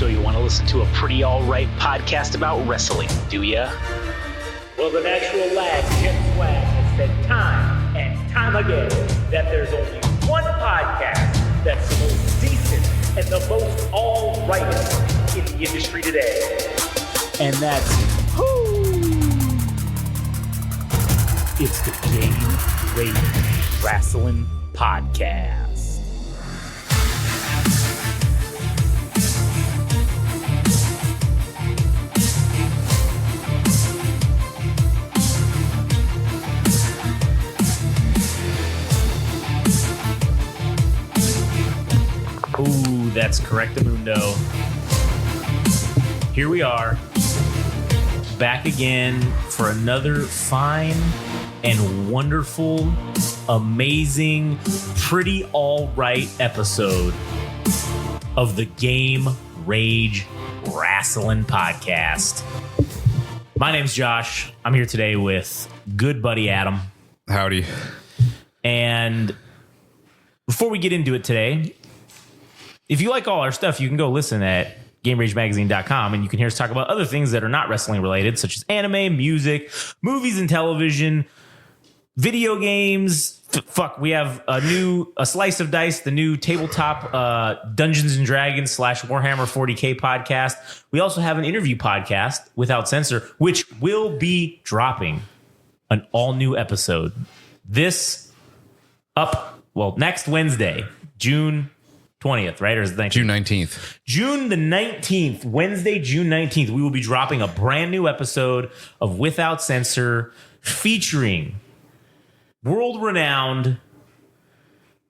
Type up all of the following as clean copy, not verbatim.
So you want to listen to a pretty alright podcast about wrestling, do ya? Well, the natural lad, Jim Swag, has said time and time again that there's only one podcast that's the most decent and the most alright in the industry today. And that's it's the Game Rage Wrestling Podcast. Ooh, that's correctamundo. Here we are, back again for another fine and wonderful, amazing, pretty all-right episode of the Game Rage Wrestling Podcast. My name's Josh. I'm here today with good buddy Adam. Howdy. And before we get into it today, if you like all our stuff, you can go listen at GameRageMagazine.com, and you can hear us talk about other things that are not wrestling related, such as anime, music, movies and television, video games. We have a Slice of Dice, the new tabletop Dungeons and Dragons / Warhammer 40K podcast. We also have an interview podcast, Without Censor, which will be dropping an all new episode next Wednesday, June 20th, right? Or is it 19th? June 19th. June the 19th, Wednesday, June 19th, we will be dropping a brand new episode of Without Censor featuring world-renowned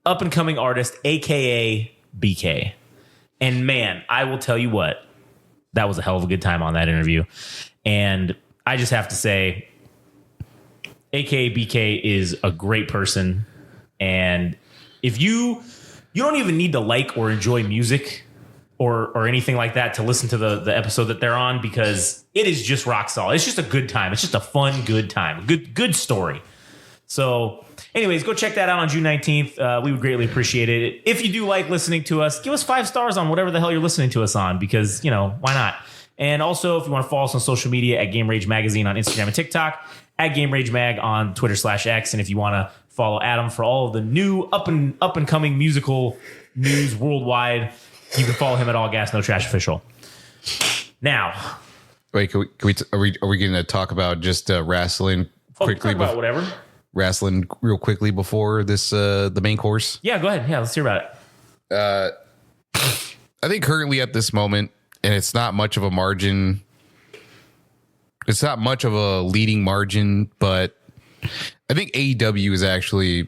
up-and-coming artist, a.k.a. BK. And man, I will tell you what, that was a hell of a good time on that interview. And I just have to say, a.k.a. BK is a great person. And if you don't even need to like or enjoy music or anything like that to listen to the episode that they're on, because it is just rock solid. It's just a good time. It's just a fun, good time. Good story. So anyways, go check that out on June 19th. We would greatly appreciate it. If you do like listening to us, give us 5 stars on whatever the hell you're listening to us on, because, why not? And also, if you want to follow us on social media at Game Rage Magazine on Instagram and TikTok, at Game Rage Mag on Twitter /X. And if you want to follow Adam for all of the new up and coming musical news worldwide, you can follow him at All Gas No Trash Official. Now, wait, are we going to talk about just wrestling quickly? Talk about whatever. Wrestling real quickly before this the main course. Yeah, go ahead. Yeah, let's hear about it. I think currently at this moment, and it's not much of a margin. It's not much of a leading margin, but I think AEW is actually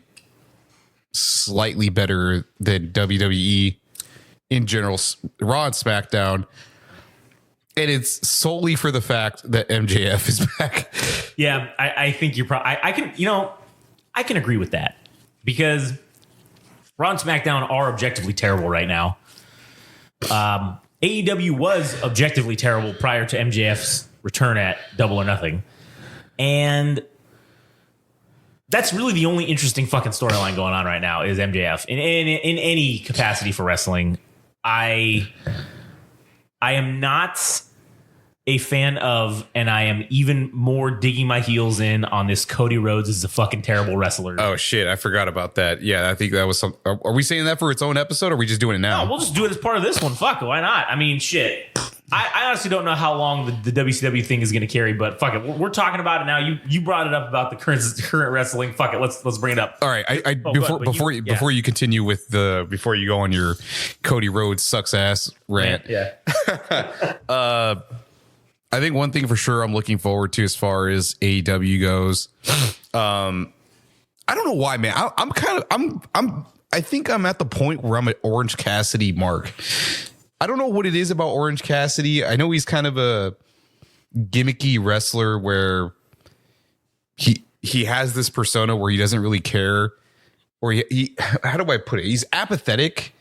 slightly better than WWE in general, Raw and SmackDown. And it's solely for the fact that MJF is back. Yeah, I think you're probably... I can agree with that, because Raw and SmackDown are objectively terrible right now. AEW was objectively terrible prior to MJF's return at Double or Nothing. And that's really the only interesting fucking storyline going on right now is MJF in any capacity for wrestling. I am not a fan of, and I am even more digging my heels in on this Chody Rhodes is a fucking terrible wrestler. Oh shit, I forgot about that. Yeah, I think that was some. Are we saying that for its own episode, or are we just doing it now? No, we'll just do it as part of this one. Fuck it, why not? I mean, shit. I honestly don't know how long the WCW thing is going to carry, but fuck it, we're talking about it now. You brought it up about the current wrestling. Fuck it, let's bring it up. All right, before you continue with before you go on your Chody Rhodes sucks ass rant. Yeah. I think one thing for sure I'm looking forward to as far as AEW goes. I don't know why, man. I think I'm at the point where I'm at Orange Cassidy mark. I don't know what it is about Orange Cassidy. I know he's kind of a gimmicky wrestler where he has this persona where he doesn't really care, or he how do I put it? He's apathetic,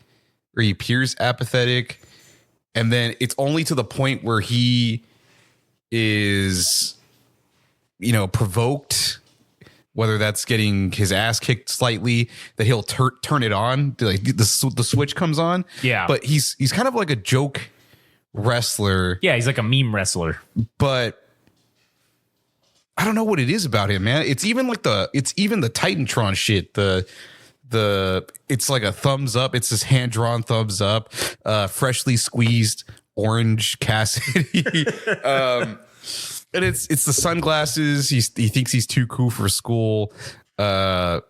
or he appears apathetic, and then it's only to the point where he is, provoked, whether that's getting his ass kicked slightly, that he'll turn it on, like the switch comes on. Yeah. But he's kind of like a joke wrestler. Yeah, he's like a meme wrestler. But I don't know what it is about him, man. It's even the Titantron shit. It's like a thumbs up. It's this hand drawn thumbs up, freshly squeezed Orange Cassidy. And it's the sunglasses. He thinks he's too cool for school. I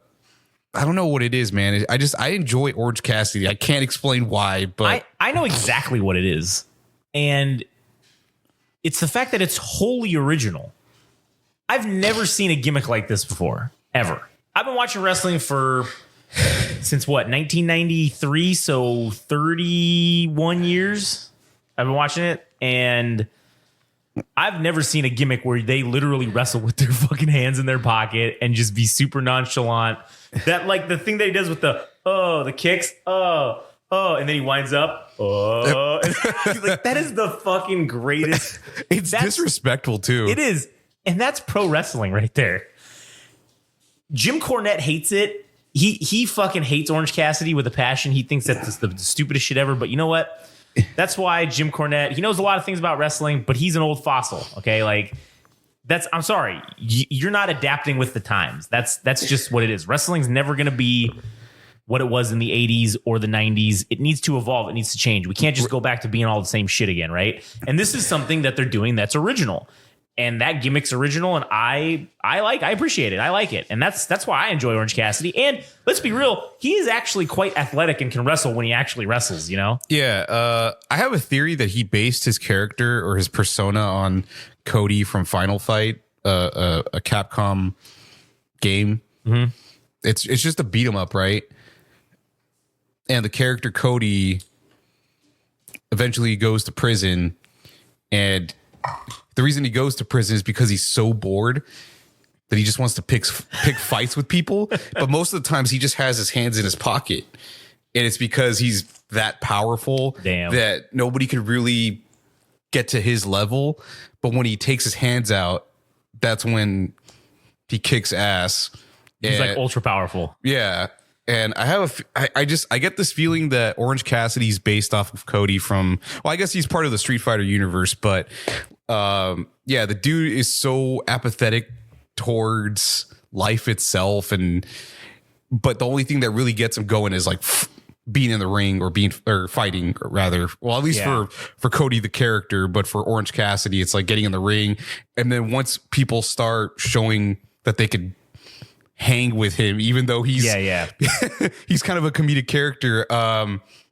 don't know what it is, man. I enjoy Orange Cassidy. I can't explain why, but I know exactly what it is. And it's the fact that it's wholly original. I've never seen a gimmick like this before, ever. I've been watching wrestling since what, 1993, so 31 years I've been watching it, and I've never seen a gimmick where they literally wrestle with their fucking hands in their pocket and just be super nonchalant. That, like, the thing that he does with the kicks, and then he winds up, like, that is the fucking greatest. That's disrespectful too. It is. And that's pro wrestling right there. Jim Cornette hates it. He fucking hates Orange Cassidy with a passion. He thinks that's the stupidest shit ever. But you know what? That's why Jim Cornette, he knows a lot of things about wrestling, but he's an old fossil. Okay, like I'm sorry, you're not adapting with the times. That's just what it is. Wrestling's never going to be what it was in the 80s or the 90s. It needs to evolve. It needs to change. We can't just go back to being all the same shit again, right? And this is something that they're doing that's original. And that gimmick's original, and I appreciate it. I like it. And that's why I enjoy Orange Cassidy. And let's be real, he is actually quite athletic and can wrestle when he actually wrestles, you know? Yeah. I have a theory that he based his character or his persona on Chody from Final Fight, a Capcom game. Mm-hmm. It's just a beat 'em up, right? And the character Chody eventually goes to prison, and the reason he goes to prison is because he's so bored that he just wants to pick fights with people. But most of the times he just has his hands in his pocket. And it's because he's that powerful that nobody could really get to his level. But when he takes his hands out, that's when he kicks ass. He's like ultra powerful. Yeah. And I get this feeling that Orange Cassidy's based off of Chody from, well, I guess he's part of the Street Fighter universe, but the dude is so apathetic towards life itself, but the only thing that really gets him going is like being in the ring or fighting, rather. Well, at least for Chody the character, but for Orange Cassidy, it's like getting in the ring, and then once people start showing that they could hang with him, even though he's he's kind of a comedic character.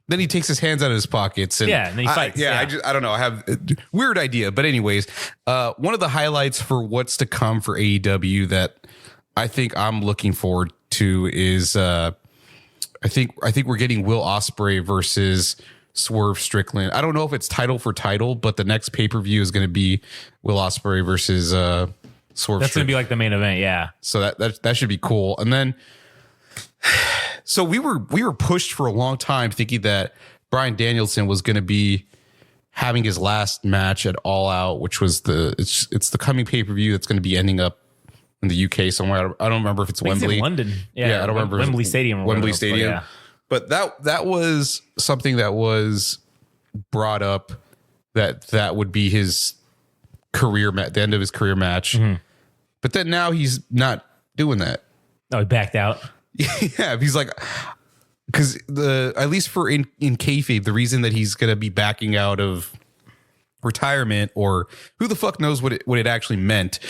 Then he takes his hands out of his pockets and then he fights. I don't know. I have a weird idea, but anyways, one of the highlights for what's to come for AEW that I think I'm looking forward to is I think we're getting Will Ospreay versus Swerve Strickland. I don't know if it's title for title, but the next pay-per-view is going to be Will Ospreay versus Swerve. That's going to be like the main event, yeah. So that should be cool. And then, so we were pushed for a long time thinking that Bryan Danielson was going to be having his last match at All Out, which was it's the coming pay-per-view that's going to be ending up in the UK somewhere. I don't remember if it's Wembley, in London. Yeah, I don't remember Wembley Stadium. But that was something that was brought up that would be his career the end of his career match. Mm-hmm. But then now he's not doing that. Oh, he backed out. Yeah, he's like, because at least for in kayfabe, the reason that he's gonna be backing out of retirement, or who the fuck knows what it actually meant,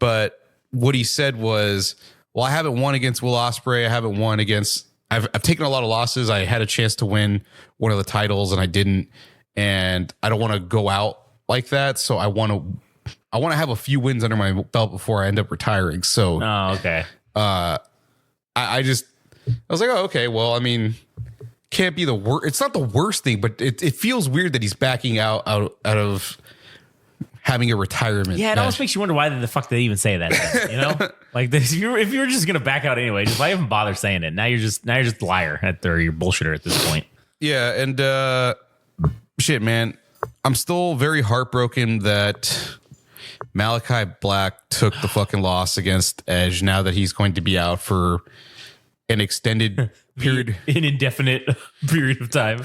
but what he said was, well, I haven't won against Will Ospreay. I haven't won against. I've taken a lot of losses. I had a chance to win one of the titles and I didn't, and I don't want to go out like that. So I want to have a few wins under my belt before I end up retiring. So, okay. I was like, oh, okay. Well, I mean, can't be the worst. It's not the worst thing, but it feels weird that he's backing out of having a retirement. Yeah, it almost makes you wonder why the fuck they even say that. You know, like this, if you're just gonna back out anyway, just why even bother saying it? Now you're just a liar or you're bullshitter at this point. Yeah, and shit, man, I'm still very heartbroken that Malachi Black took the fucking loss against Edge. Now that he's going to be out for an extended period, an indefinite period of time.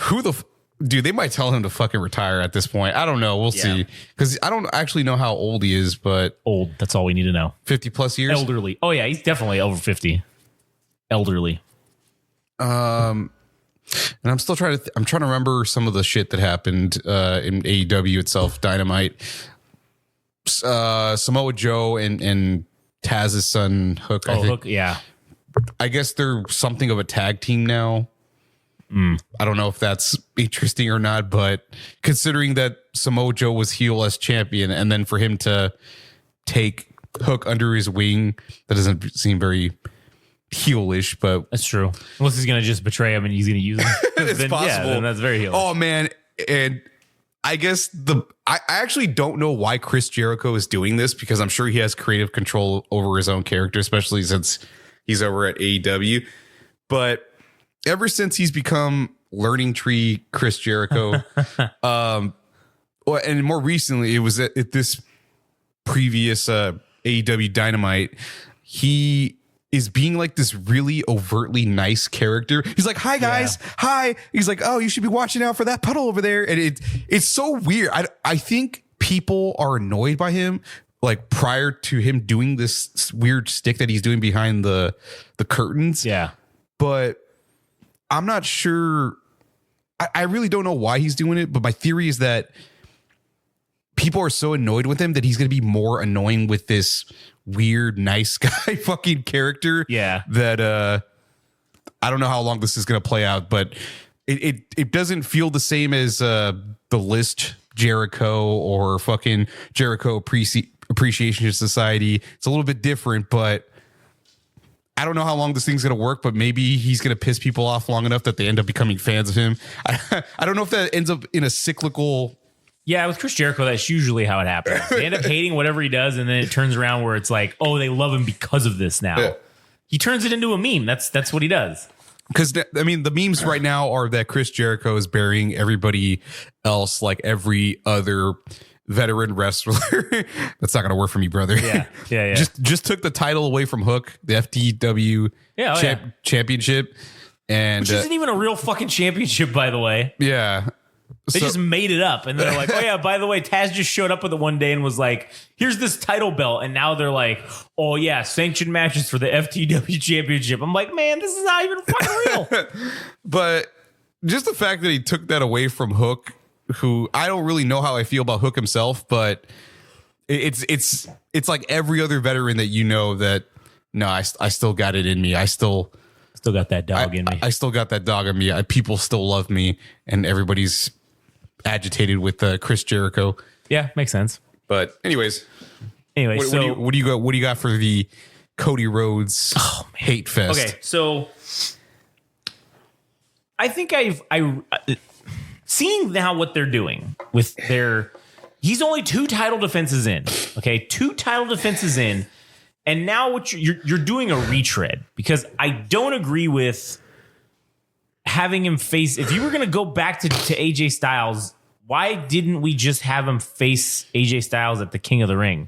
dude, they might tell him to fucking retire at this point. I don't know. We'll see. Because I don't actually know how old he is, but old. That's all we need to know. 50 plus years. Elderly. Oh yeah, he's definitely over 50. Elderly. And I'm still trying to. I'm trying to remember some of the shit that happened in AEW itself. Dynamite. Samoa Joe and Taz's son Hook. I think. Hook. Yeah. I guess they're something of a tag team now. I don't know if that's interesting or not, but considering that Samoa Joe was heel as champion, and then for him to take Hook under his wing, that doesn't seem very heelish. But that's true. Unless he's gonna just betray him and he's gonna use him. It's possible. Yeah, then that's very heelish. Oh man, and I guess I actually don't know why Chris Jericho is doing this, because I'm sure he has creative control over his own character, especially since he's over at AEW. But ever since he's become Learning Tree Chris Jericho, and more recently, it was at this previous AEW Dynamite, he is being like this really overtly nice character. He's like, "Hi guys, hi." He's like, "Oh, you should be watching out for that puddle over there." And it's so weird. I think people are annoyed by him, like prior to him doing this weird stick that he's doing behind the curtains. Yeah, but I'm not sure. I really don't know why he's doing it, but my theory is that people are so annoyed with him that he's going to be more annoying with this weird, nice guy fucking character. Yeah. That I don't know how long this is going to play out, but it doesn't feel the same as the List Jericho or fucking Jericho Appreciation Society. It's a little bit different, but I don't know how long this thing's going to work, but maybe he's going to piss people off long enough that they end up becoming fans of him. I don't know if that ends up in a cyclical. Yeah, with Chris Jericho, that's usually how it happens. They end up hating whatever he does, and then it turns around where it's like, oh, they love him because of this now. Yeah. He turns it into a meme. That's what he does. Because, I mean, the memes right now are that Chris Jericho is burying everybody else like every other veteran wrestler. That's not going to work for me, brother. Yeah. Just took the title away from Hook, the FTW championship. And which isn't even a real fucking championship, by the way. Yeah. They just made it up, and they're like, "Oh yeah, by the way, Taz just showed up with it one day and was like, here's this title belt," and now they're like, "Oh yeah, sanctioned matches for the FTW championship." I'm like, man, this is not even fucking real. But just the fact that he took that away from Hook, who I don't really know how I feel about Hook himself, but it's like every other veteran that you know that no, I still got it in me. I still got that dog in me. I still got that dog in me. People still love me, and everybody's agitated with Chris Jericho. Yeah, makes sense. But anyways, what do you got for the Chody Rhodes hate fest? Okay, so I think seeing now what they're doing with he's only 2 title defenses in. Okay, 2 title defenses in, and now what you're doing a retread, because I don't agree with having him face. If you were going to go back to AJ Styles, why didn't we just have him face AJ Styles at the King of the Ring?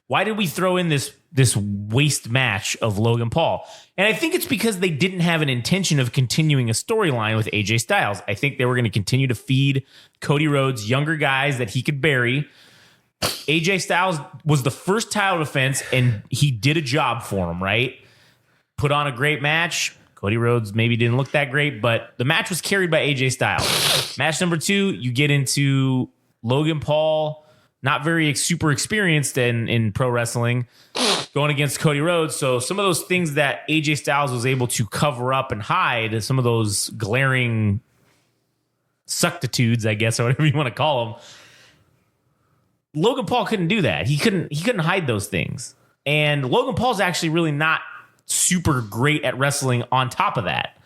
Why did we throw in this waste match of Logan Paul? And I think it's because they didn't have an intention of continuing a storyline with AJ Styles. I think they were going to continue to feed Chody Rhodes younger guys that he could bury. AJ Styles was the first title defense, and he did a job for him, right? Put on a great match. Chody Rhodes maybe didn't look that great, but the match was carried by AJ Styles. Match number 2, you get into Logan Paul, not very super experienced in pro wrestling, going against Chody Rhodes. So some of those things that AJ Styles was able to cover up and hide, some of those glaring suctitudes, I guess, or whatever you want to call them, Logan Paul couldn't do that. He couldn't hide those things. And Logan Paul's actually really not super great at wrestling on top of that.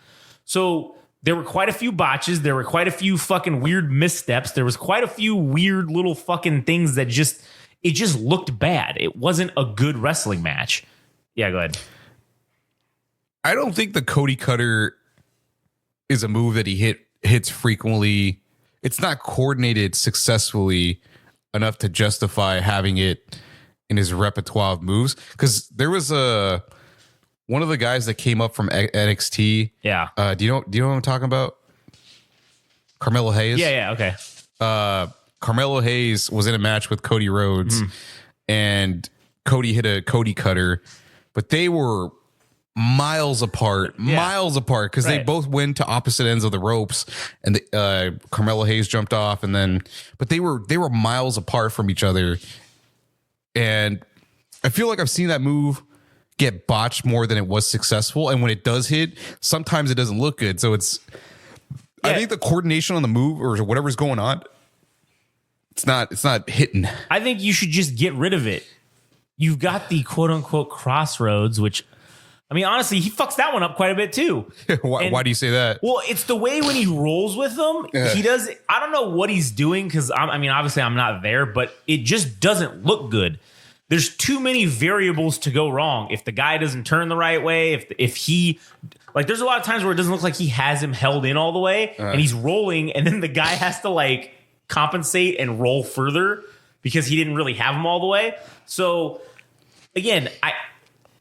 So there were quite a few botches. There were quite a few fucking weird missteps. There was quite a few weird little fucking things that just looked bad. It wasn't a good wrestling match. Yeah, go ahead. I don't think the Cody Cutter is a move that he hits frequently. It's not coordinated successfully enough to justify having it in his repertoire of moves. Because there was one of the guys that came up from NXT. Yeah. Do you know what I'm talking about? Carmelo Hayes. Yeah, okay. Carmelo Hayes was in a match with Chody Rhodes, and Cody hit a Cody cutter, but they were miles apart, because they both went to opposite ends of the ropes, and Carmelo Hayes jumped off, but they were miles apart from each other, and I feel like I've seen that move get botched more than it was successful, and when it does hit, sometimes it doesn't look good. So I think the coordination on the move or whatever's going on, it's not hitting. I think you should just get rid of it. You've got the quote unquote crossroads, which, I mean, honestly, he fucks that one up quite a bit too. Why do you say that? Well, it's the way when he rolls with them, he does. I don't know what he's doing because I mean, obviously, I'm not there, but it just doesn't look good. There's too many variables to go wrong. If the guy doesn't turn the right way, if he, like, there's a lot of times where it doesn't look like he has him held in all the way, and he's rolling, and then the guy has to like compensate and roll further because he didn't really have him all the way. So again,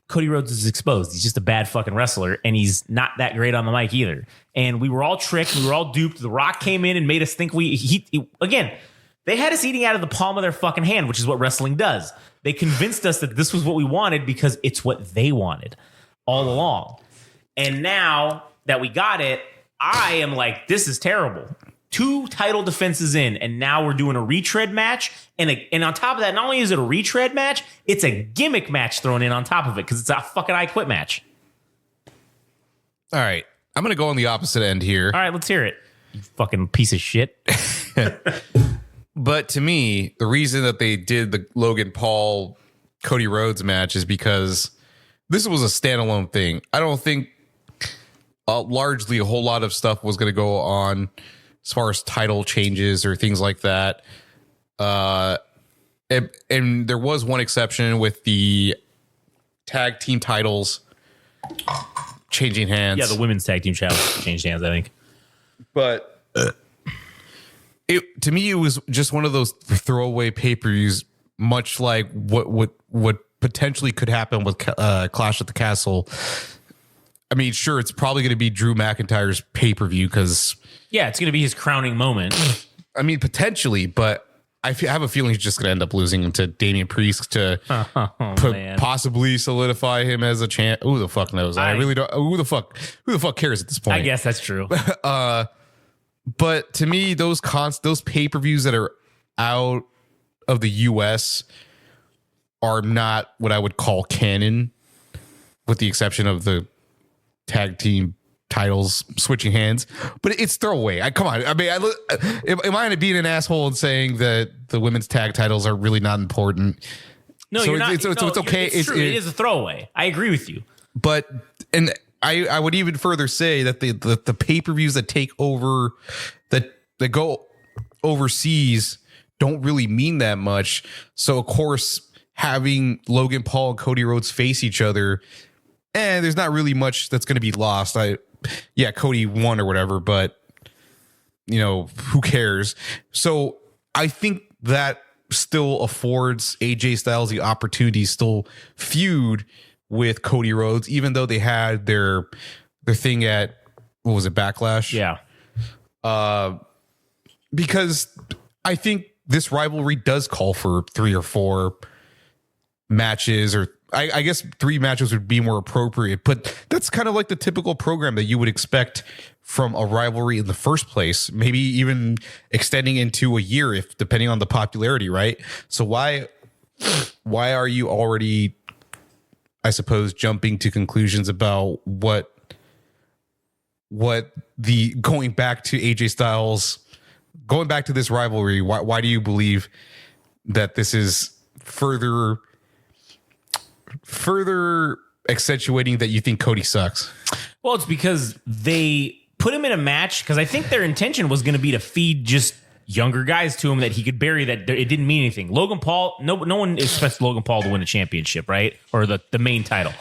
Cody Rhodes is exposed. He's just a bad fucking wrestler, and he's not that great on the mic either. And we were all tricked. We were all duped. The Rock came in and made us think again, they had us eating out of the palm of their fucking hand, which is what wrestling does. They convinced us that this was what we wanted because it's what they wanted all along. And now that we got it, I am like, this is terrible. 2 title defenses in, and now we're doing a retread match. And on top of that, not only is it a retread match, it's a gimmick match thrown in on top of it because it's a fucking I Quit match. All right. I'm going to go on the opposite end here. All right, let's hear it. You fucking piece of shit. But to me, the reason that they did the Logan Paul Cody Rhodes match is because this was a standalone thing. I don't think largely a whole lot of stuff was going to go on as far as title changes or things like that. And there was one exception with the tag team titles changing hands. Yeah, the women's tag team changed hands, I think. But to me, it was just one of those throwaway pay-per-views, much like what potentially could happen with Clash at the Castle. I mean, sure, it's probably going to be Drew McIntyre's pay-per-view because... Yeah, it's going to be his crowning moment. I mean, potentially, but I have a feeling he's just going to end up losing to Damian Priest to possibly solidify him as a champ. Who the fuck knows? I really don't. Who the fuck cares at this point? I guess that's true. But to me, those pay-per-views that are out of the US are not what I would call canon, with the exception of the tag team titles switching hands. But it's throwaway. Come on. I mean, am I being an asshole and saying that the women's tag titles are really not important? No, so you're not. So it's okay. It's true. It is a throwaway. I agree with you. But I would even further say that the pay-per-views that take over that go overseas don't really mean that much. So of course, having Logan Paul and Cody Rhodes face each other, there's not really much that's going to be lost. Cody won or whatever, but who cares? So I think that still affords AJ Styles the opportunity to still feud with Cody Rhodes, even though they had their thing at, what was it, Backlash? Yeah. Because I think this rivalry does call for 3 or 4 matches, or I guess 3 matches would be more appropriate, but that's kind of like the typical program that you would expect from a rivalry in the first place, maybe even extending into a year, if depending on the popularity, right? So why are you already, I suppose, jumping to conclusions about what the going back to AJ Styles, going back to this rivalry? Why do you believe that this is further accentuating that you think Cody sucks? Well, it's because they put him in a match because I think their intention was going to be to feed just younger guys to him that he could bury, that it didn't mean anything. Logan Paul, no one expects Logan Paul to win a championship, right? Or the main title.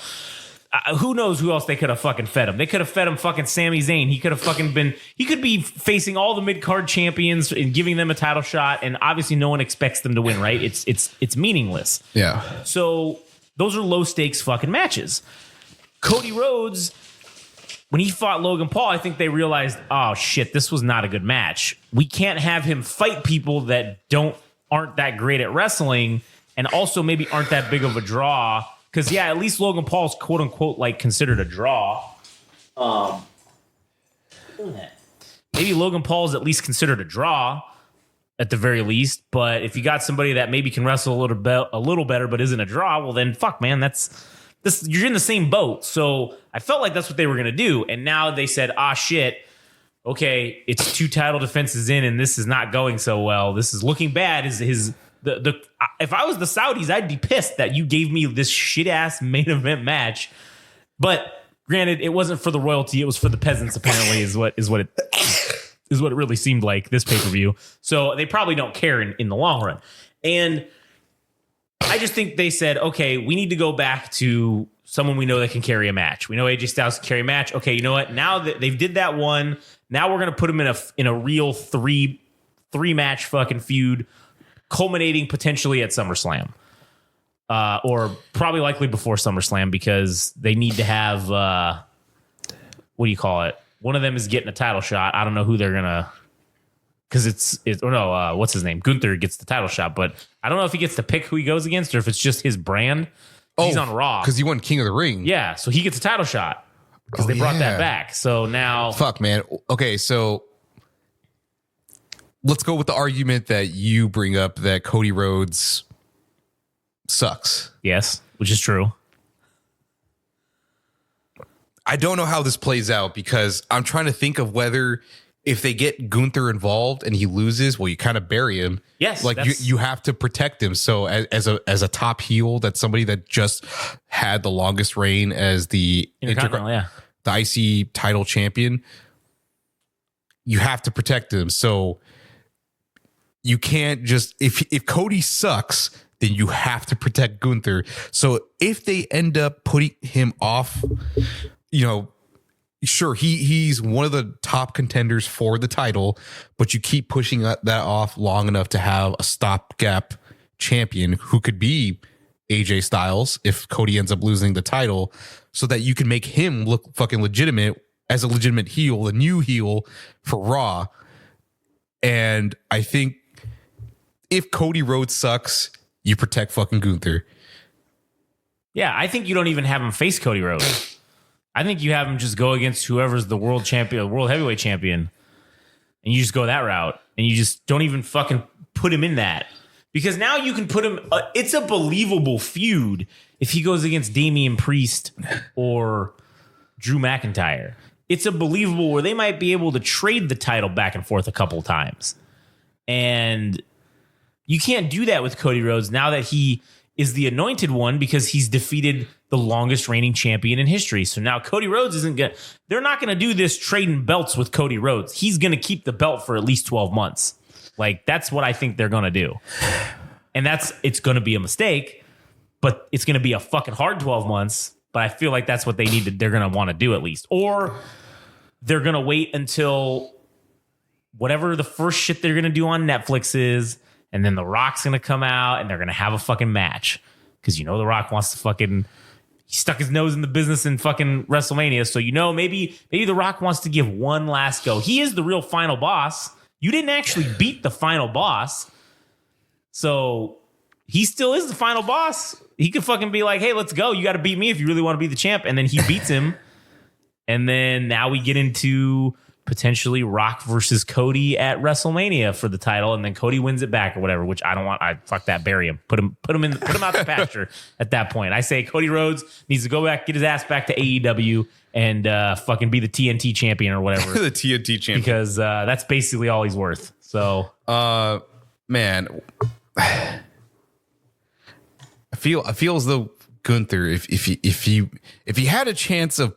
Who knows who else they could have fucking fed him? They could have fed him fucking Sami Zayn. He could be facing all the mid-card champions and giving them a title shot, and obviously no one expects them to win, right? It's meaningless. Yeah. So those are low stakes fucking matches. Cody Rhodes, when he fought Logan Paul, I think they realized, oh shit, this was not a good match. We can't have him fight people that aren't that great at wrestling and also maybe aren't that big of a draw. Because yeah, at least Logan Paul's quote unquote like considered a draw. Maybe Logan Paul's at least considered a draw at the very least. But if you got somebody that maybe can wrestle a little better but isn't a draw, well then fuck, man, you're in the same boat. So I felt like that's what they were gonna do. And now they said, shit, okay, it's 2 title defenses in and this is not going so well. This is looking bad. If I was the Saudis, I'd be pissed that you gave me this shit ass main event match. But granted, it wasn't for the royalty; it was for the peasants. Apparently, is what it really seemed like this pay-per-view. So they probably don't care in the long run. And I just think they said, okay, we need to go back to someone we know that can carry a match. We know AJ Styles can carry a match. Okay, you know what? Now that they've did that one, now we're gonna put him in a real three match fucking feud, culminating potentially at SummerSlam. Or probably likely before SummerSlam because they need to have, what do you call it? One of them is getting a title shot. I don't know who they're going to, because what's his name? Gunther gets the title shot, but I don't know if he gets to pick who he goes against or if it's just his brand. He's on Raw. Because he won King of the Ring. Yeah, so he gets a title shot because they brought that back. So now. Fuck, man. Okay, so let's go with the argument that you bring up that Cody Rhodes sucks. Yes, which is true. I don't know how this plays out because I'm trying to think of whether if they get Gunther involved and he loses, well, you kind of bury him. Yes, like you have to protect him. So as a top heel, that's somebody that just had the longest reign as the the IC title champion. You have to protect him. So you can't just if Cody sucks, then you have to protect Gunther. So if they end up putting him off, sure, he's one of the top contenders for the title, but you keep pushing that off long enough to have a stopgap champion who could be AJ Styles if Cody ends up losing the title, so that you can make him look fucking legitimate as a legitimate heel, a new heel for Raw. And I think if Cody Rhodes sucks, you protect fucking Gunther. Yeah, I think you don't even have him face Cody Rhodes. I think you have him just go against whoever's the world champion, world heavyweight champion, and you just go that route, and you just don't even fucking put him in that. Because now you can put him, it's a believable feud if he goes against Damian Priest or Drew McIntyre. It's a believable where they might be able to trade the title back and forth a couple times. And you can't do that with Cody Rhodes now that he is the anointed one because he's defeated the longest reigning champion in history. So now Cody Rhodes they're not going to do this trading belts with Cody Rhodes. He's going to keep the belt for at least 12 months. Like, that's what I think they're going to do. And it's going to be a mistake, but it's going to be a fucking hard 12 months. But I feel like that's what they're going to want to do at least. Or they're going to wait until whatever the first shit they're going to do on Netflix is. And then The Rock's going to come out and they're going to have a fucking match. Because The Rock wants to he stuck his nose in the business in fucking WrestleMania. So, maybe The Rock wants to give one last go. He is the real final boss. You didn't actually beat the final boss. So he still is the final boss. He could fucking be like, hey, let's go. You got to beat me if you really want to be the champ. And then he beats him. And then now we get into potentially Rock versus Cody at WrestleMania for the title, and then Cody wins it back or whatever, which I don't want. Fuck that, bury him. Put him out the pasture at that point. I say Cody Rhodes needs to go back, get his ass back to AEW and fucking be the TNT champion or whatever. The TNT champion. Because that's basically all he's worth. So man, I feel as though Gunther, if he had a chance of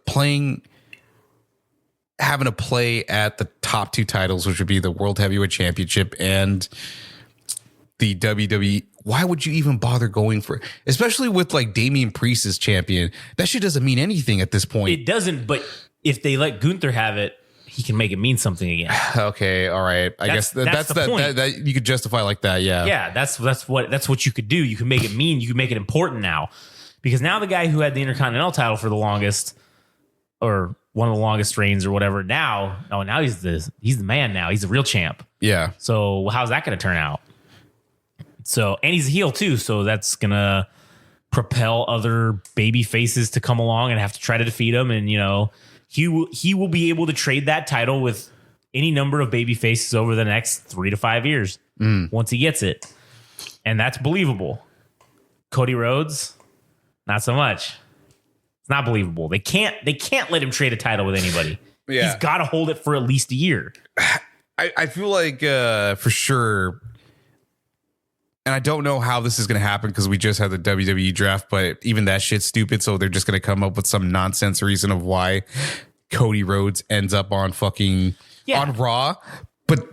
having to play at the top 2 titles, which would be the World Heavyweight Championship and the WWE, why would you even bother going for it? Especially with like Damian Priest as champion. That shit doesn't mean anything at this point. It doesn't, but if they let Gunther have it, he can make it mean something again. Okay, all right. I guess that's the point. That you could justify like that, yeah. Yeah, that's what you could do. You can make it mean, you can make it important now. Because now the guy who had the Intercontinental title for the longest, or one of the longest reigns or whatever. Now he's the man now. He's the real champ. Yeah. So how's that going to turn out? So, and he's a heel too. So that's going to propel other baby faces to come along and have to try to defeat him. And, he will be able to trade that title with any number of baby faces over the next 3 to 5 years once he gets it. And that's believable. Chody Rhodes, not so much. It's not believable. They can't let him trade a title with anybody. Yeah. He's got to hold it for at least a year. I feel like for sure, and I don't know how this is going to happen because we just had the WWE draft, but even that shit's stupid. So they're just going to come up with some nonsense reason of why Chody Rhodes ends up on on Raw. But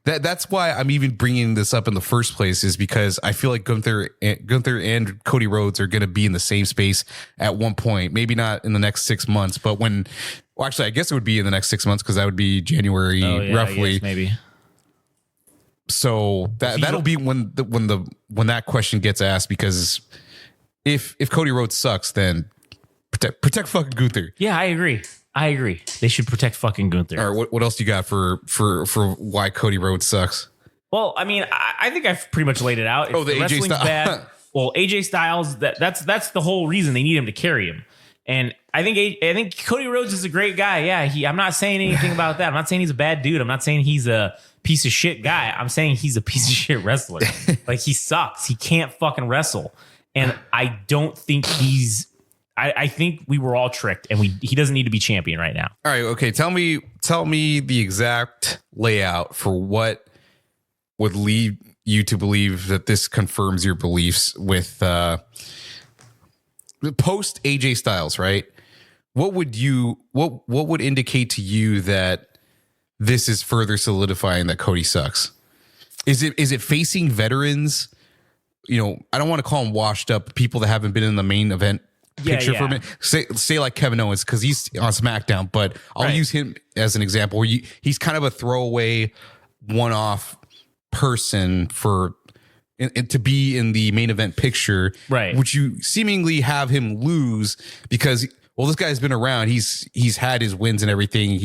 that's why I'm even bringing this up in the first place, is because I feel like Gunther and Chody Rhodes are going to be in the same space at one point. Maybe not in the next 6 months, but actually, I guess it would be in the next 6 months because that would be January, roughly. Maybe. So that'll be when that question gets asked, because if Chody Rhodes sucks, then protect fucking Gunther. Yeah, I agree. They should protect fucking Gunther. All right, what else you got for why Chody Rhodes sucks? Well, I mean, I think I've pretty much laid it out. If the AJ wrestling's Styles. bad. Well, AJ Styles, that's the whole reason they need him to carry him. And I think Chody Rhodes is a great guy. Yeah, I'm not saying anything about that. I'm not saying he's a bad dude. I'm not saying he's a piece of shit guy. I'm saying he's a piece of shit wrestler. Like, he sucks. He can't fucking wrestle. And I don't think I think we were all tricked, and he doesn't need to be champion right now. All right, okay. Tell me the exact layout for what would lead you to believe that this confirms your beliefs with post AJ Styles, right? What would indicate to you that this is further solidifying that Cody sucks? Is it facing veterans? I don't want to call them washed up people that haven't been in the main event picture for a minute. Say like Kevin Owens, because he's on SmackDown, but I'll use him as an example where he's kind of a throwaway one-off person to be in the main event picture, right? Which you seemingly have him lose because, well, this guy's been around. He's had his wins and everything.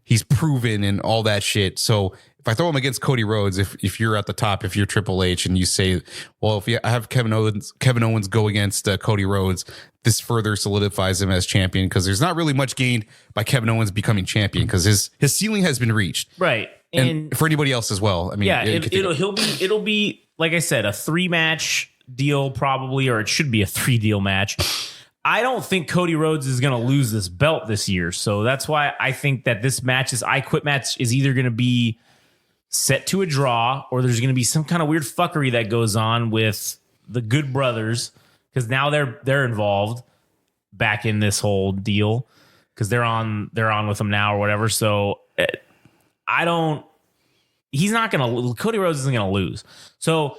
He's proven and all that shit. So if I throw him against Chody Rhodes, if you're at the top, if you're Triple H, and you say, well, if I have Kevin Owens go against Chody Rhodes, this further solidifies him as champion, because there's not really much gained by Kevin Owens becoming champion because his ceiling has been reached, right? And for anybody else as well. I mean, yeah, it'll be like I said, a 3-match deal probably, or it should be a 3-deal match. I don't think Chody Rhodes is going to lose this belt this year, so that's why I think that this I Quit match is either going to be set to a draw, or there's going to be some kind of weird fuckery that goes on with the Good Brothers, because now they're involved back in this whole deal, because they're on with them now or whatever. So Cody Rhodes isn't going to lose. So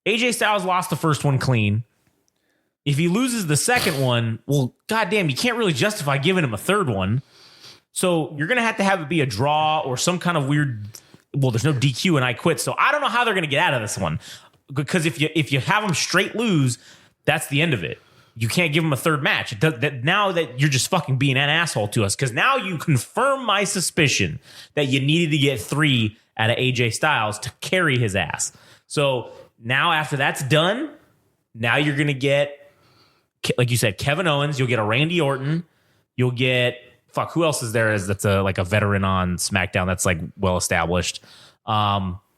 AJ Styles lost the first one clean. If he loses the second one, well, goddamn, you can't really justify giving him a third one. So you're going to have it be a draw or some kind of weird. Well, there's no DQ and I Quit, so I don't know how they're going to get out of this one. Because if you have them straight lose, that's the end of it. You can't give them a third match. Now that you're just fucking being an asshole to us, because now you confirm my suspicion that you needed to get 3 out of AJ Styles to carry his ass. So now after that's done, now you're going to get, like you said, Kevin Owens. You'll get a Randy Orton. You'll get, who else is there that's like a veteran on SmackDown that's like well established? Really?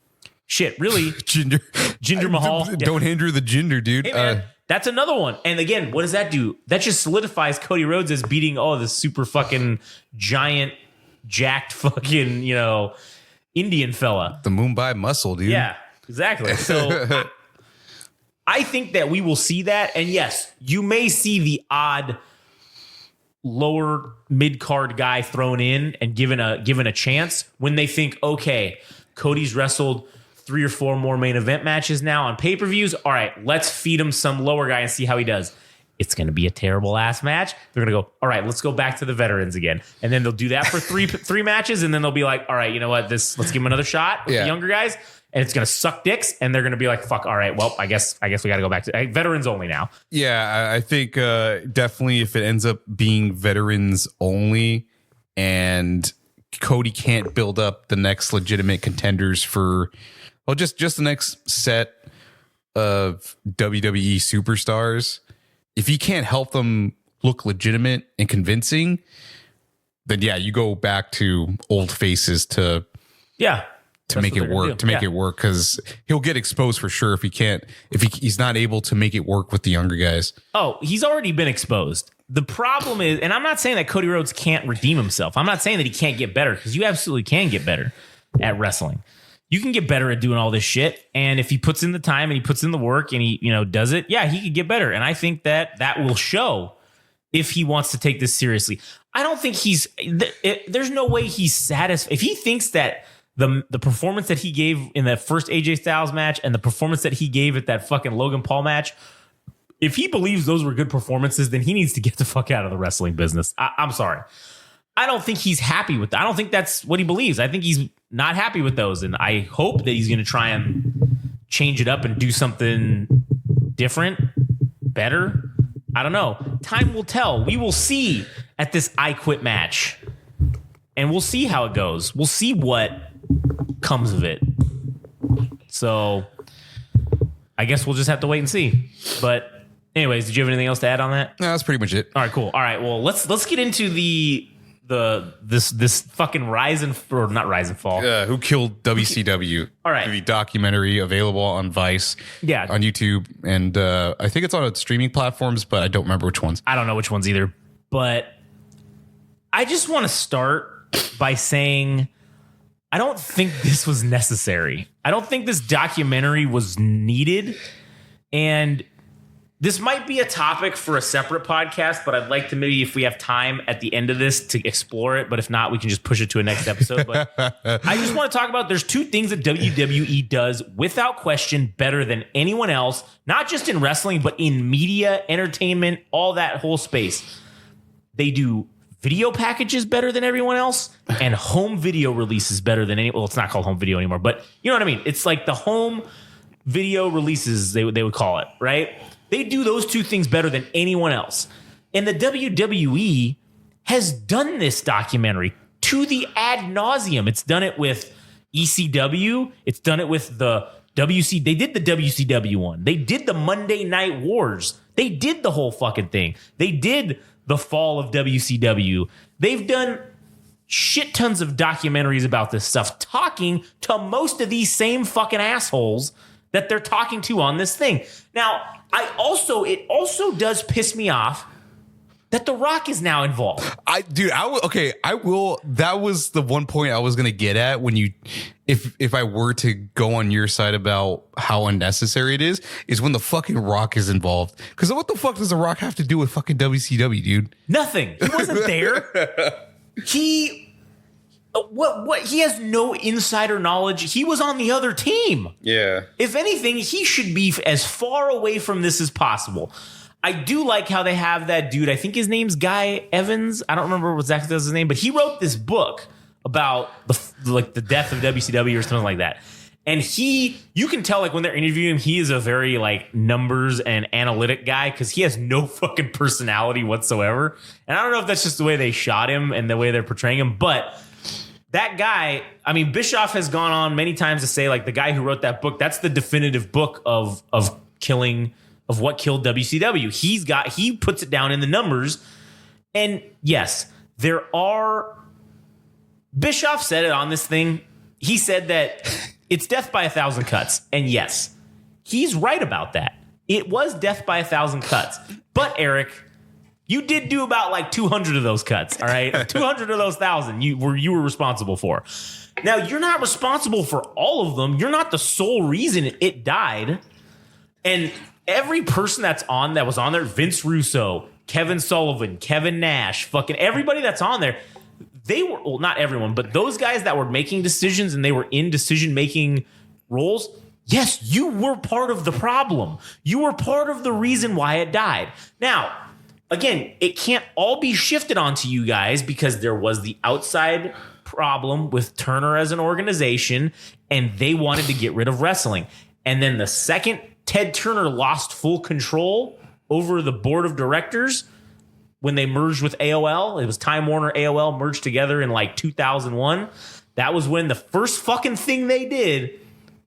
Jinder Mahal. Don't hinder the Jinder, dude. Hey, man, that's another one. And again, what does that do? That just solidifies Chody Rhodes as beating this super fucking giant, jacked fucking, Indian fella. The Mumbai Muscle, dude. Yeah, exactly. So I think that we will see that. And yes, you may see the odd lower mid-card guy thrown in and given a chance when they think, okay, Cody's wrestled 3 or 4 more main event matches now on pay-per-views. All right, let's feed him some lower guy and see how he does. It's going to be a terrible ass match. They're going to go, all right, let's go back to the veterans again. And then they'll do that for three matches. And then they'll be like, all right, you know what? Let's give him another shot with the younger guys. and it's going to suck dicks, and they're going to be like, fuck, all right, well, I guess we got to go back to veterans only now. Yeah, I think definitely if it ends up being veterans only and Cody can't build up the next legitimate contenders for, well, just the next set of WWE superstars, if he can't help them look legitimate and convincing, then yeah, you go back to old faces to make it work, because he'll get exposed for sure if he's not able to make it work with the younger guys. Oh, he's already been exposed. The problem is, and I'm not saying that Cody Rhodes can't redeem himself. I'm not saying that he can't get better, because you absolutely can get better at wrestling. You can get better at doing all this shit. And if he puts in the time and he puts in the work and he, does it, yeah, he could get better. And I think that will show if he wants to take this seriously. I don't think there's no way he's satisfied. If he thinks that the performance that he gave in that first AJ Styles match and the performance that he gave at that fucking Logan Paul match, if he believes those were good performances, then he needs to get the fuck out of the wrestling business. I'm sorry. I don't think he's happy with that. I don't think that's what he believes. I think he's not happy with those. And I hope that he's going to try and change it up and do something different, better. I don't know. Time will tell. We will see at this I Quit match. And we'll see how it goes. We'll see what comes of it. So I guess we'll just have to wait and see. But anyways, did you have anything else to add on that? No, that's pretty much it. All right, cool. All right, well, let's get into this fucking rise and or not rise and fall. Who Killed WCW? All right, the documentary available on Vice. Yeah, on YouTube, and I think it's on streaming platforms, but I don't remember which ones. I don't know which ones either. But I just want to start by saying I don't think this was necessary. I don't think this documentary was needed, and this might be a topic for a separate podcast, but I'd like to maybe, if we have time at the end of this, to explore it. But if not, we can just push it to a next episode. But I just want to talk about, there's two things that WWE does without question better than anyone else, not just in wrestling, but in media, entertainment, all that whole space. They do video packages better than everyone else, and home video releases better than well, it's not called home video anymore, but you know what I mean? It's like the home video releases, they would call it, right? They do those two things better than anyone else. And the WWE has done this documentary to the ad nauseum. It's done it with ECW. It's done it with the WC. They did the WCW one. They did the Monday Night Wars. They did the whole fucking thing. They did the fall of WCW. They've done shit tons of documentaries about this stuff, talking to most of these same fucking assholes that they're talking to on this thing. Now, it also does piss me off that The Rock is now involved. I will. That was the one point I was going to get at when if I were to go on your side about how unnecessary it is when the fucking Rock is involved. Because what the fuck does The Rock have to do with fucking WCW, dude? Nothing. He wasn't there. What he has no insider knowledge. He was on the other team. Yeah. If anything, he should be as far away from this as possible. I do like how they have that dude. I think his name's Guy Evans. I don't remember what exactly was his name, but he wrote this book about the death of WCW or something like that. And you can tell when they're interviewing him, he is a very numbers and analytic guy, because he has no fucking personality whatsoever. And I don't know if that's just the way they shot him and the way they're portraying him, but that guy, I mean, Bischoff has gone on many times to say the guy who wrote that book, that's the definitive book of what killed WCW. He puts it down in the numbers. And yes, Bischoff said it on this thing. He said that it's death by 1,000 cuts. And yes, he's right about that. It was death by 1,000 cuts. But Eric, you did do about 200 of those cuts, all right? 200 of those 1,000 you were responsible for. Now, you're not responsible for all of them. You're not the sole reason it died. And every person that was on there, Vince Russo, Kevin Sullivan, Kevin Nash, fucking everybody that's on there, they were, well, not everyone, but those guys that were making decisions and they were in decision-making roles, yes, you were part of the problem. You were part of the reason why it died. Now, again, it can't all be shifted onto you guys, because there was the outside problem with Turner as an organization, and they wanted to get rid of wrestling. And then the second Ted Turner lost full control over the board of directors when they merged with AOL, it was Time Warner AOL merged together in like 2001. That was when the first fucking thing they did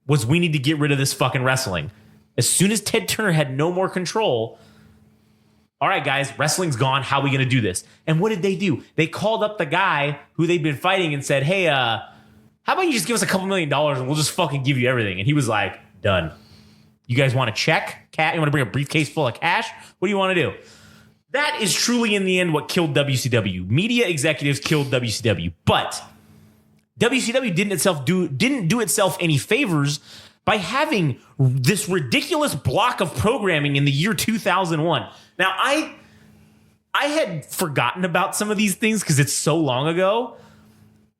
was we need to get rid of this fucking wrestling. As soon as Ted Turner had no more control, all right, guys, wrestling's gone. How are we going to do this? And what did they do? They called up the guy who they'd been fighting and said, hey, how about you just give us a couple $1 million and we'll just fucking give you everything? And he was like, done. You guys want a check? You want to bring a briefcase full of cash? What do you want to do? That is truly, in the end, what killed WCW. Media executives killed WCW. But WCW didn't do itself any favors by having this ridiculous block of programming in the year 2001. Now, I had forgotten about some of these things because it's so long ago.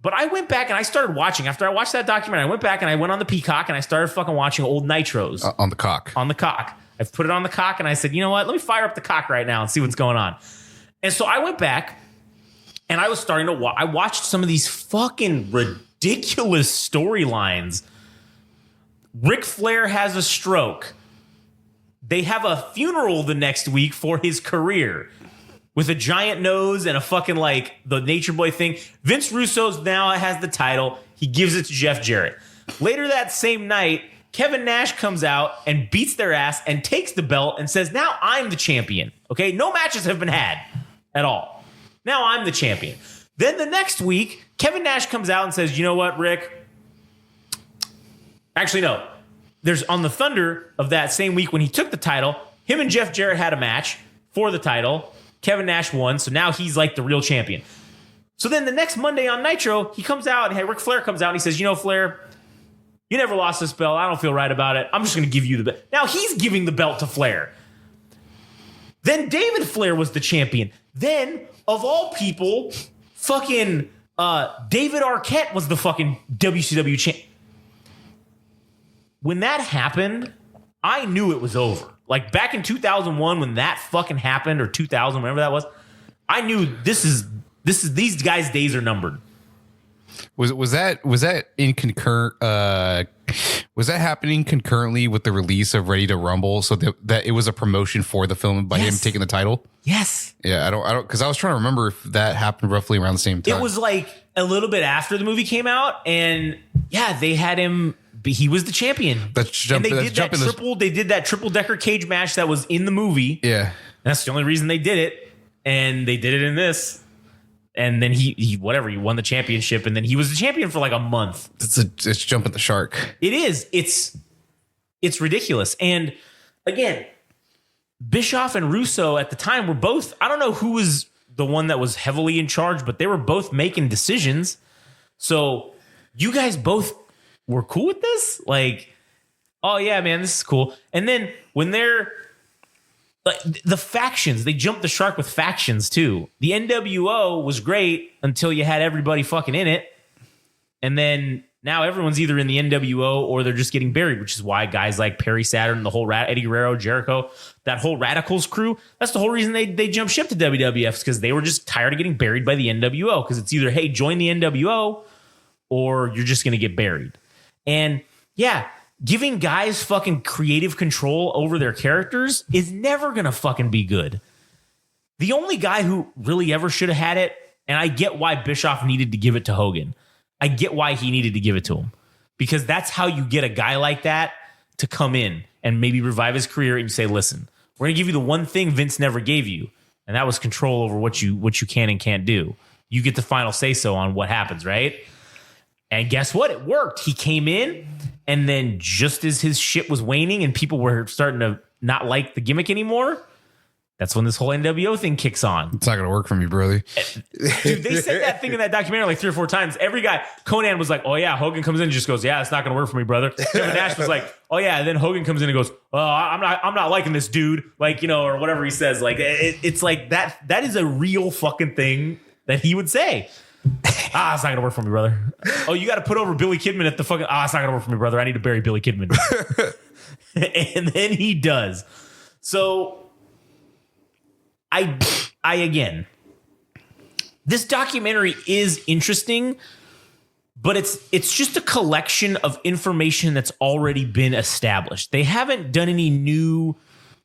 But I went back and I started watching. After I watched that documentary, I went back and I went on the Peacock and I started fucking watching old Nitros. On the cock. On the cock. I've put it on the cock and I said, you know what? Let me fire up the cock right now and see what's going on. And so I went back and I was starting to watch. I watched some of these fucking ridiculous storylines. Ric Flair has a stroke. They have a funeral the next week for his career with a giant nose and a fucking like the Nature Boy thing. Vince Russo's now has the title. He gives it to Jeff Jarrett. Later that same night, Kevin Nash comes out and beats their ass and takes the belt and says, now I'm the champion. Okay, no matches have been had at all. Now I'm the champion. Then the next week, Kevin Nash comes out and says, you know what, Rick? Actually, no. There's on the Thunder of that same week when he took the title, him and Jeff Jarrett had a match for the title. Kevin Nash won, so now he's like the real champion. So then the next Monday on Nitro, he comes out, and Ric Flair comes out, and he says, you know, Flair, you never lost this belt. I don't feel right about it. I'm just going to give you the belt. Now he's giving the belt to Flair. Then David Flair was the champion. Then, of all people, fucking David Arquette was the fucking WCW champion. When that happened, I knew it was over. Like back in 2001 when that fucking happened, or 2000, whenever that was, I knew this is these guys' days are numbered. Was that in concurrent? Was that happening concurrently with the release of Ready to Rumble? So that it was a promotion for the film by him taking the title. Yes. Yeah, I don't because I was trying to remember if that happened roughly around the same time. It was like a little bit after the movie came out, and yeah, they had him. He was the champion. They did that triple decker cage match that was in the movie. Yeah, that's the only reason they did it, and they did it in this. And then he won the championship, and then he was the champion for like a month. It's jumping the shark. It is. It's ridiculous. And again, Bischoff and Russo at the time were both, I don't know who was the one that was heavily in charge, but they were both making decisions. So you guys both were cool with this? Like, oh yeah, man, this is cool. And then when they're like the factions, they jumped the shark with factions too. The NWO was great until you had everybody fucking in it. And then now everyone's either in the NWO or they're just getting buried, which is why guys like Perry Saturn, the whole Eddie Guerrero, Jericho, that whole Radicals crew, that's the whole reason they jumped ship to WWF, because they were just tired of getting buried by the NWO. Because it's either, hey, join the NWO or you're just going to get buried. And yeah, giving guys fucking creative control over their characters is never going to fucking be good. The only guy who really ever should have had it, and I get why Bischoff needed to give it to Hogan. I get why he needed to give it to him. Because that's how you get a guy like that to come in and maybe revive his career, and you say, listen, we're going to give you the one thing Vince never gave you, and that was control over what you can and can't do. You get the final say-so on what happens, right? And guess what? It worked. He came in, and then just as his shit was waning and people were starting to not like the gimmick anymore, that's when this whole NWO thing kicks on. It's not going to work for me, brother. Dude, they said that thing in that documentary like 3 or 4 times. Every guy, Conan was like, oh yeah, Hogan comes in and just goes, yeah, it's not going to work for me, brother. Kevin Nash was like, oh yeah, and then Hogan comes in and goes, oh, I'm not liking this dude, like, you know, or whatever he says. Like it's like that is a real fucking thing that he would say. It's not gonna work for me, brother. Oh, you got to put over Billy Kidman at the fucking. It's not gonna work for me, brother. I need to bury Billy Kidman. And then he does. So, I again, this documentary is interesting, but it's just a collection of information that's already been established. They haven't done any new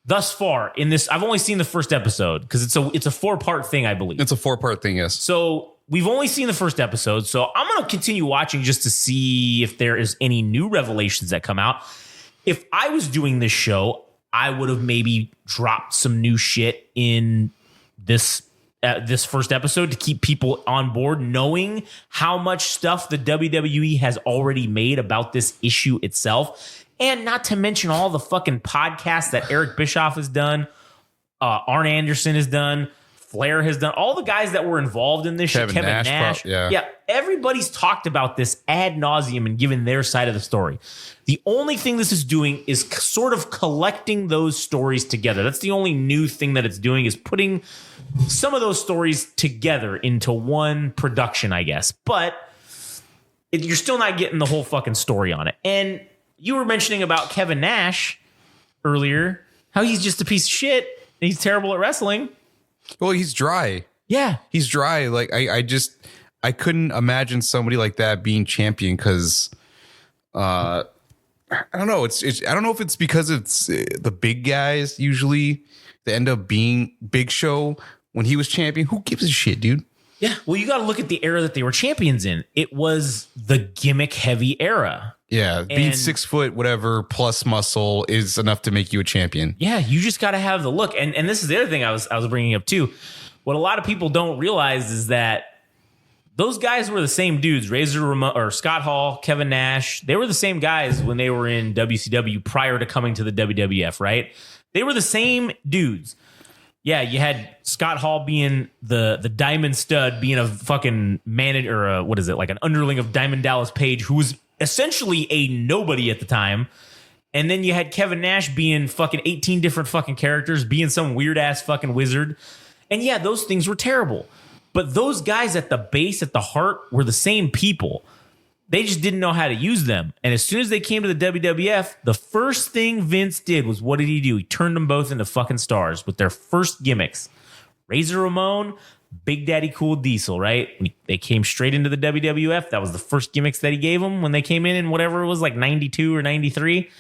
thus far in this. I've only seen the first episode because it's a 4-part thing, I believe. It's a 4-part thing, yes. So we've only seen the first episode. So I'm going to continue watching just to see if there is any new revelations that come out. If I was doing this show, I would have maybe dropped some new shit in this first episode to keep people on board, knowing how much stuff the WWE has already made about this issue itself. And not to mention all the fucking podcasts that Eric Bischoff has done, Arn Anderson has done, Flair has done, all the guys that were involved in this shit, Kevin Nash. Yeah, everybody's talked about this ad nauseum and given their side of the story. The only thing this is doing is sort of collecting those stories together. That's the only new thing that it's doing, is putting some of those stories together into one production, I guess. But you're still not getting the whole fucking story on it. And you were mentioning about Kevin Nash earlier, how he's just a piece of shit and he's terrible at wrestling. Well, he's dry. Yeah. He's dry. Like, I couldn't imagine somebody like that being champion because, I don't know. I don't know if it's because it's the big guys usually that end up being Big Show when he was champion. Who gives a shit, dude? Yeah. Well, you got to look at the era that they were champions in. It was the gimmick heavy era. Yeah. Being 6 foot, whatever, plus muscle is enough to make you a champion. Yeah. You just got to have the look. And this is the other thing I was bringing up too. What a lot of people don't realize is that those guys were the same dudes. Razor Ramon, or Scott Hall, Kevin Nash. They were the same guys when they were in WCW prior to coming to the WWF, right? They were the same dudes. Yeah, you had Scott Hall being the Diamond Stud, being a fucking manager, or like an underling of Diamond Dallas Page, who was essentially a nobody at the time. And then you had Kevin Nash being fucking 18 different fucking characters, being some weird ass fucking wizard. And yeah, those things were terrible. But those guys at the base, at the heart, were the same people. They just didn't know how to use them. And as soon as they came to the WWF, the first thing Vince did was, what did he do? He turned them both into fucking stars with their first gimmicks. Razor Ramon, Big Daddy Cool Diesel, right? When they came straight into the WWF. That was the first gimmicks that he gave them when they came in whatever it was, like 92 or 93.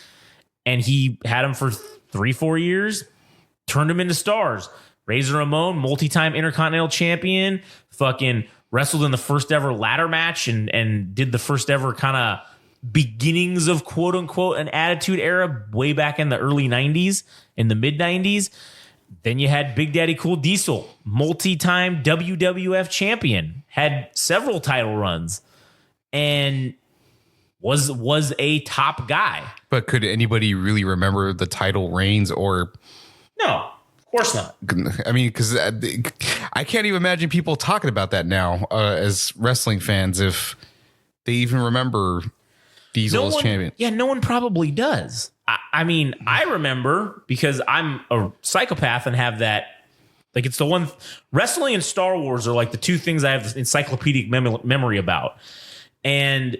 And he had them for 3-4 years, turned them into stars. Razor Ramon, multi-time Intercontinental Champion, fucking wrestled in the first ever ladder match and did the first ever kind of beginnings of quote unquote an Attitude Era way back in the early 90s, in the mid 90s. Then you had Big Daddy Cool Diesel, multi-time WWF champion, had several title runs and was a top guy. But could anybody really remember the title reigns or? No. Of course not. I mean, because I can't even imagine people talking about that now as wrestling fans, if they even remember Diesel as champion. Yeah, no one probably does. I mean, I remember because I'm a psychopath and have that. Like, it's the one. Wrestling and Star Wars are like the two things I have encyclopedic memory about. And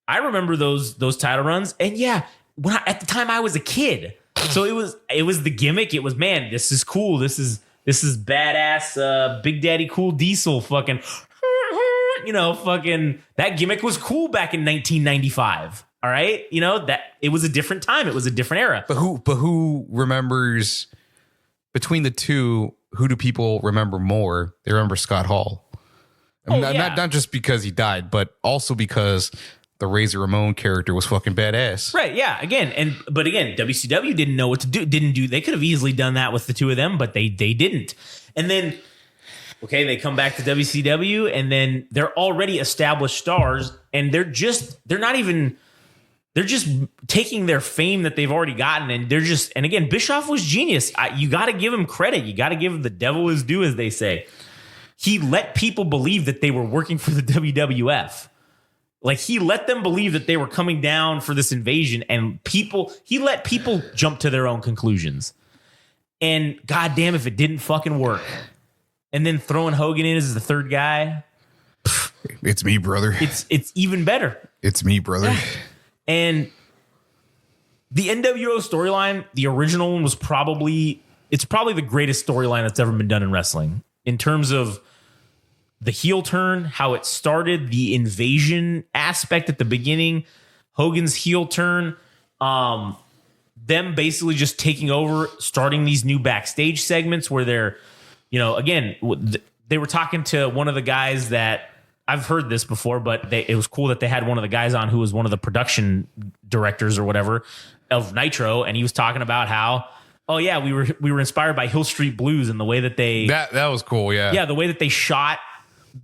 I remember those title runs. And yeah, at the time I was a kid. So it was the gimmick. It was, man, this is cool. This is badass. Big Daddy Cool Diesel, fucking, fucking that gimmick was cool back in 1995. All right, that it was a different time. It was a different era. But who remembers between the two? Who do people remember more? They remember Scott Hall. Not just because he died, but also because the Razor Ramon character was fucking badass. Right, yeah. But again, WCW didn't know what to do. They could have easily done that with the two of them, but they didn't. And then, okay, they come back to WCW, and then they're already established stars, and they're just taking their fame that they've already gotten, and and again, Bischoff was genius. You got to give him credit. You got to give the devil his due, as they say. He let people believe that they were working for the WWF. Like, he let them believe that they were coming down for this invasion, and he let people jump to their own conclusions. And goddamn if it didn't fucking work. And then throwing Hogan in as the third guy. It's me, brother. It's even better. It's me, brother. Yeah. And the NWO storyline, the original one, was probably the greatest storyline that's ever been done in wrestling. In terms of the heel turn, how it started, the invasion aspect at the beginning, Hogan's heel turn, them basically just taking over, starting these new backstage segments where they're, again, they were talking to one of the guys that I've heard this before, but it was cool that they had one of the guys on who was one of the production directors or whatever of Nitro, and he was talking about how, oh yeah, we were inspired by Hill Street Blues and the way that that was cool, yeah, the way that they shot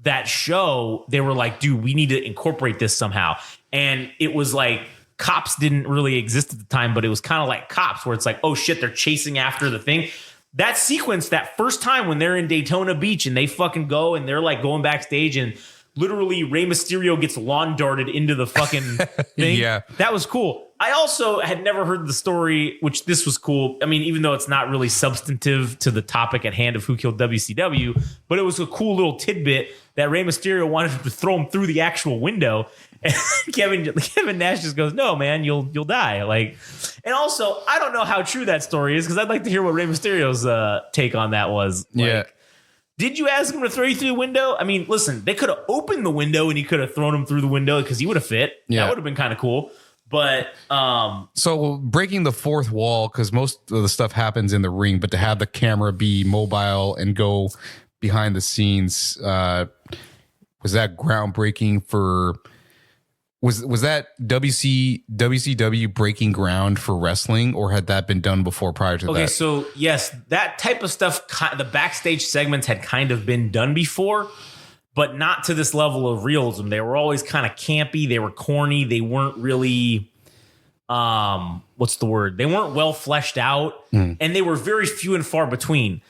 that show. They were like, dude, we need to incorporate this somehow, and it was like Cops didn't really exist at the time, but it was kind of like Cops, where it's like, oh shit, they're chasing after the thing. That sequence, that first time when they're in Daytona Beach and they fucking go and they're like going backstage and literally Rey Mysterio gets lawn darted into the fucking thing. Yeah. That was cool. I also had never heard the story, which this was cool. I mean, even though it's not really substantive to the topic at hand of Who Killed WCW, but it was a cool little tidbit that Rey Mysterio wanted to throw him through the actual window. And Kevin Nash just goes, no, man, you'll die. Like, and also, I don't know how true that story is, because I'd like to hear what Rey Mysterio's take on that was. Like, yeah. Did you ask him to throw you through the window? I mean, listen, they could have opened the window and he could have thrown him through the window because he would have fit. Yeah. That would have been kind of cool. But so breaking the fourth wall, because most of the stuff happens in the ring, but to have the camera be mobile and go behind the scenes, was that groundbreaking for? Was that WCW breaking ground for wrestling, or had that been done before prior to that? Okay, so yes, that type of stuff, the backstage segments had kind of been done before, but not to this level of realism. They were always kind of campy. They were corny. They weren't really, what's the word? They weren't well fleshed out, and they were very few and far between.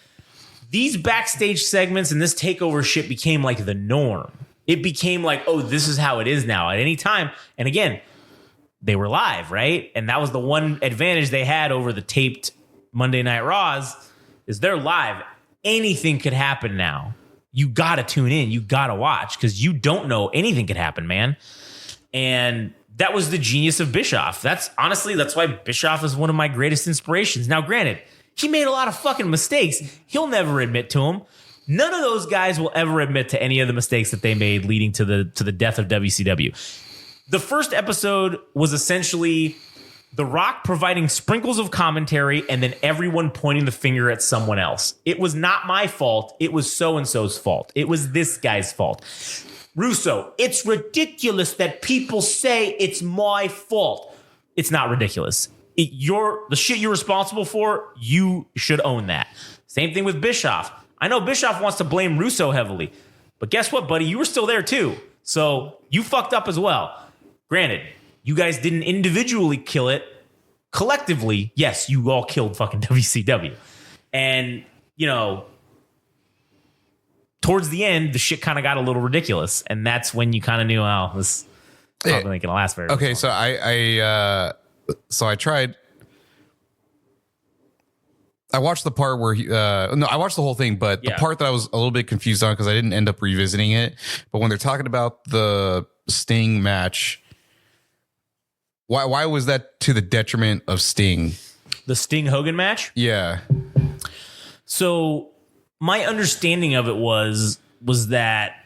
These backstage segments and this takeover shit became like the norm. It became like, oh, this is how it is now at any time. And again, they were live, right? And that was the one advantage they had over the taped Monday Night Raws, is they're live. Anything could happen now. You got to tune in. You got to watch, because you don't know, anything could happen, man. And that was the genius of Bischoff. That's why Bischoff is one of my greatest inspirations. Now, granted, he made a lot of fucking mistakes. He'll never admit to them. None of those guys will ever admit to any of the mistakes that they made leading to the death of WCW. The first episode was essentially The Rock providing sprinkles of commentary and then everyone pointing the finger at someone else. It was not my fault. It was so-and-so's fault. It was this guy's fault. Russo, it's ridiculous that people say it's my fault. It's not ridiculous. The shit you're responsible for, you should own that. Same thing with Bischoff. I know Bischoff wants to blame Russo heavily, but guess what, buddy? You were still there too. So you fucked up as well. Granted, you guys didn't individually kill it. Collectively, yes, you all killed fucking WCW. And, towards the end, the shit kind of got a little ridiculous. And that's when you kind of knew, oh, this probably ain't going to last very long. Okay, so I tried. I watched the part where I watched the whole thing, but the part that I was a little bit confused on, because I didn't end up revisiting it. But when they're talking about the Sting match, why was that to the detriment of Sting? The Sting Hogan match? Yeah. So my understanding of it was that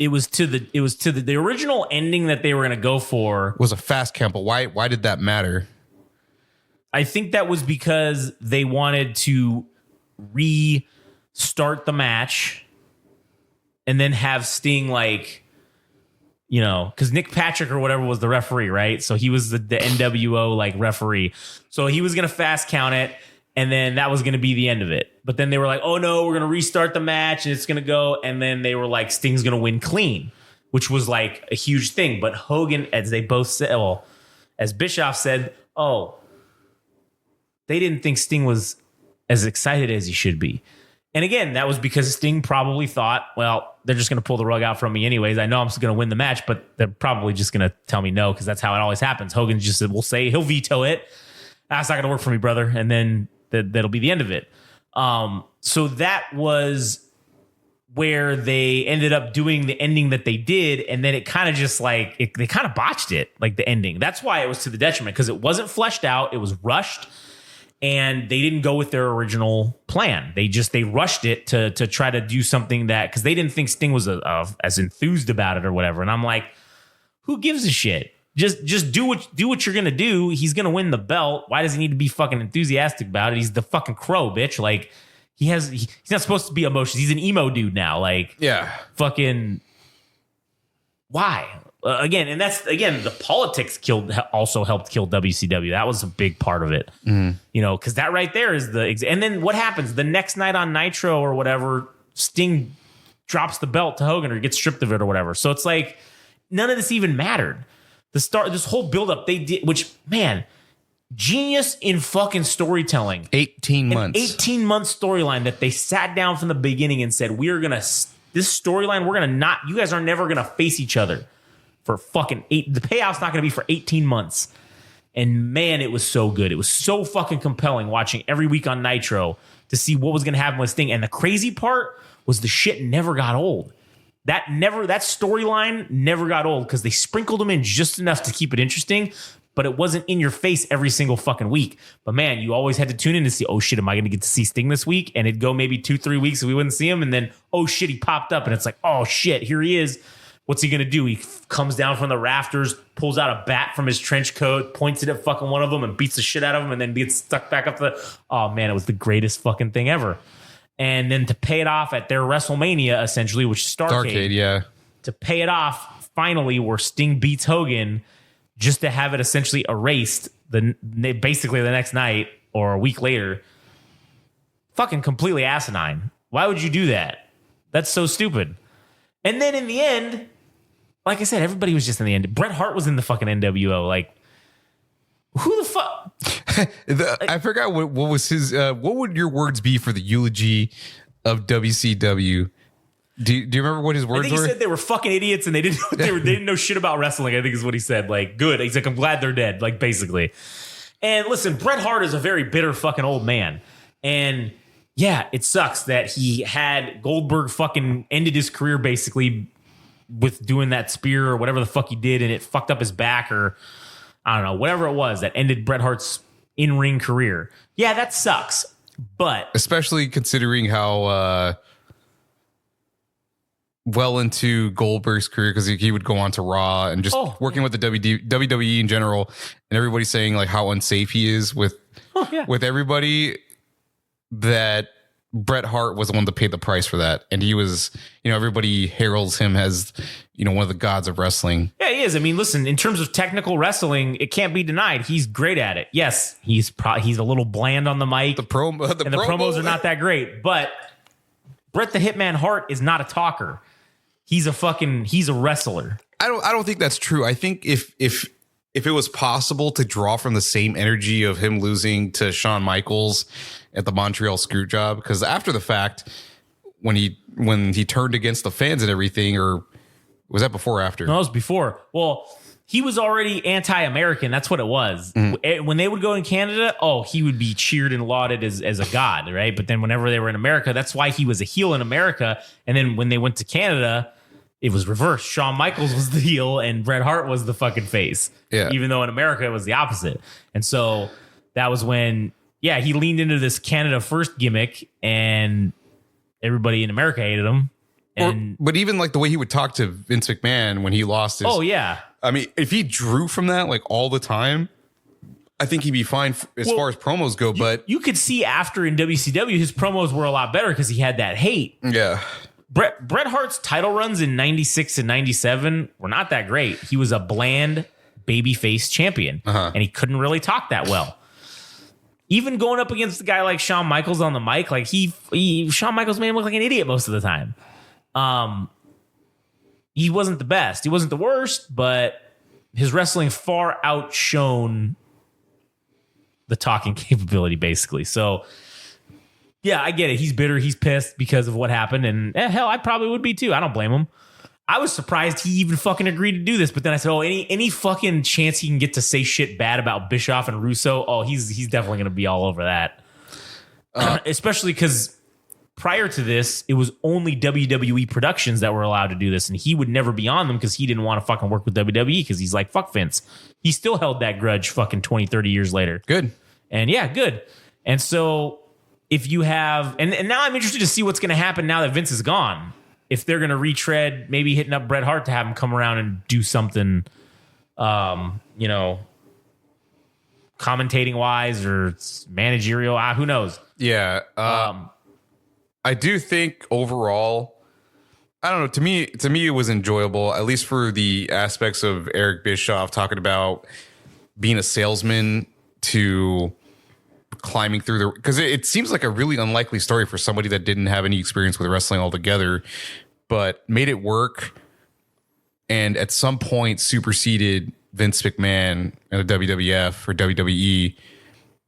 it was to the original ending that they were going to go for. It was a fast count, but why did that matter? I think that was because they wanted to restart the match and then have Sting, because Nick Patrick or whatever was the referee, right? So he was the NWO referee. So he was going to fast count it, and then that was going to be the end of it. But then they were like, oh no, we're going to restart the match and it's going to go. And then they were like, Sting's going to win clean, which was like a huge thing. But Hogan, as they both said, as Bischoff said, they didn't think Sting was as excited as he should be. And again, that was because Sting probably thought, well, they're just going to pull the rug out from me anyways. I know I'm going to win the match, but they're probably just going to tell me no, because that's how it always happens. Hogan just will say, he'll veto it. That's not going to work for me, brother. And then that'll be the end of it. So that was where they ended up doing the ending that they did. And then it kind of just they kind of botched it, the ending. That's why it was to the detriment, because it wasn't fleshed out. It was rushed. and they didn't go with their original plan. They rushed it to try to do something that, because they didn't think Sting was as enthused about it or whatever. And I'm like, who gives a shit? Just do what you're gonna do. He's gonna win the belt. Why does he need to be fucking enthusiastic about it? He's the fucking Crow, bitch. Like he's not supposed to be emotional. He's an emo dude now. Like fucking why? And that's the politics also helped kill WCW. That was a big part of it, because that right there is and then what happens the next night on Nitro or whatever? Sting drops the belt to Hogan or gets stripped of it or whatever. So it's like none of this even mattered. This whole buildup they did, which man, genius in fucking storytelling. 18 months, 18-month storyline that they sat down from the beginning and said, this storyline, you guys are never gonna face each other. For fucking the payout's not going to be for 18 months. And man, it was so good. It was so fucking compelling watching every week on Nitro to see what was going to happen with Sting. And the crazy part was the shit never got old. That storyline never got old because they sprinkled them in just enough to keep it interesting, but it wasn't in your face every single fucking week. But man, you always had to tune in to see, oh shit, am I going to get to see Sting this week? And it'd go maybe 2-3 weeks and we wouldn't see him. And then, oh shit, he popped up and it's like, oh shit, here he is. What's he going to do? He comes down from the rafters, pulls out a bat from his trench coat, points it at fucking one of them and beats the shit out of him and then gets stuck back up oh man, it was the greatest fucking thing ever. And then to pay it off at their WrestleMania, essentially, which is Starrcade. Yeah. To pay it off, finally, where Sting beats Hogan, just to have it essentially erased basically the next night or a week later. Fucking completely asinine. Why would you do that? That's so stupid. And then in the end, like I said, everybody was just in the end. Bret Hart was in the fucking NWO. Like, who the fuck? I forgot what was his. What would your words be for the eulogy of WCW? Do you remember what his words were? I think he said they were fucking idiots and they didn't know they didn't know shit about wrestling. I think is what he said. Like, good. He's like, I'm glad they're dead. Like, basically. And listen, Bret Hart is a very bitter fucking old man. And yeah, it sucks that he had Goldberg fucking ended his career basically with doing that spear or whatever the fuck he did, and it fucked up his back or I don't know, whatever it was that ended Bret Hart's in-ring career. Yeah, that sucks. But especially considering how well into Goldberg's career, because he would go on to Raw and just working with the WWE in general, and everybody saying like how unsafe he is with everybody, that Bret Hart was the one to pay the price for that. And he was, everybody heralds him as, one of the gods of wrestling. Yeah, he is. I mean, listen, in terms of technical wrestling, it can't be denied. He's great at it. Yes, he's a little bland on the mic. The promos are not that great. But Bret the Hitman Hart is not a talker. He's a wrestler. I don't think that's true. I think if it was possible to draw from the same energy of him losing to Shawn Michaels at the Montreal Screwjob, because after the fact, when he turned against the fans and everything, or was that before or after? No, it was before. Well, he was already anti-American. That's what it was. Mm-hmm. When they would go in Canada, he would be cheered and lauded as a god, right? But then whenever they were in America, that's why he was a heel in America. And then when they went to Canada, it was reversed. Shawn Michaels was the heel and Bret Hart was the fucking face. Yeah. Even though in America it was the opposite. And so that was when, he leaned into this Canada first gimmick and everybody in America hated him. But even like the way he would talk to Vince McMahon when he lost his. Oh, yeah. I mean, if he drew from that like all the time, I think he'd be fine as far as promos go. But you could see after in WCW, his promos were a lot better because he had that hate. Yeah. Bret Hart's title runs in 96 and 97 were not that great. He was a bland babyface champion, and he couldn't really talk that well. Even going up against a guy like Shawn Michaels on the mic, like Shawn Michaels made him look like an idiot most of the time. He wasn't the best. He wasn't the worst, but his wrestling far outshone the talking capability, basically. So, yeah, I get it. He's bitter. He's pissed because of what happened. And hell, I probably would be too. I don't blame him. I was surprised he even fucking agreed to do this. But then I said, any fucking chance he can get to say shit bad about Bischoff and Russo, he's definitely going to be all over that. Especially because prior to this, it was only WWE productions that were allowed to do this. And he would never be on them because he didn't want to fucking work with WWE because he's like, fuck Vince. He still held that grudge fucking 20, 30 years later. Good. And yeah, good. And so if you have, and now I'm interested to see what's going to happen now that Vince is gone. If they're going to retread, maybe hitting up Bret Hart to have him come around and do something, commentating wise or managerial, who knows? Yeah. I do think overall, I don't know. To me, it was enjoyable, at least for the aspects of Eric Bischoff talking about being a salesman to climbing through the, because it seems like a really unlikely story for somebody that didn't have any experience with wrestling altogether, but made it work. And at some point superseded Vince McMahon in the WWF or WWE.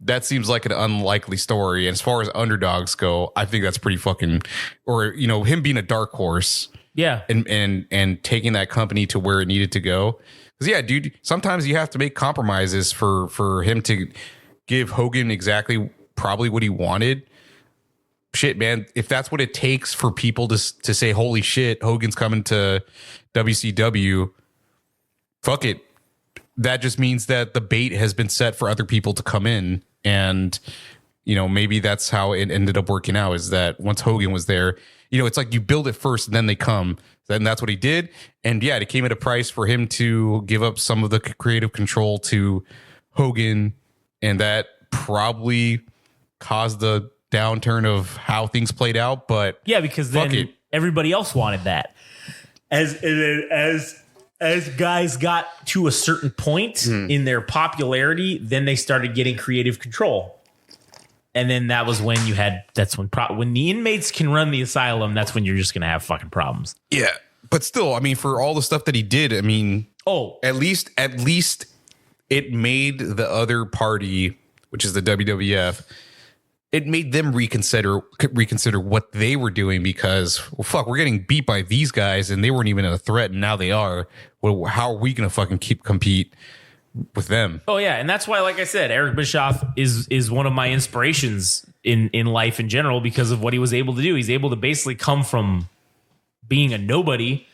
That seems like an unlikely story. And as far as underdogs go, I think that's pretty fucking, or, him being a dark horse. Yeah. And taking that company to where it needed to go. Because, yeah, dude, sometimes you have to make compromises for him to give Hogan exactly probably what he wanted. Shit, man, if that's what it takes for people to say, holy shit, Hogan's coming to WCW, fuck it. That just means that the bait has been set for other people to come in. And, maybe that's how it ended up working out, is that once Hogan was there, it's like you build it first and then they come. Then that's what he did. And yeah, it came at a price for him to give up some of the creative control to Hogan. And that probably caused the downturn of how things played out. But yeah, because then everybody else wanted that. As guys got to a certain point in their popularity, then they started getting creative control. And then that was when when the inmates can run the asylum, that's when you're just going to have fucking problems. Yeah. But still, I mean, for all the stuff that he did, I mean, at least it made the other party, which is the WWF, it made them reconsider what they were doing, because, well, fuck, we're getting beat by these guys and they weren't even a threat, and now they are. Well, how are we going to fucking compete with them? Oh yeah, and that's why, like I said, Eric Bischoff is one of my inspirations in life in general, because of what he was able to do. He's able to basically come from being a nobody,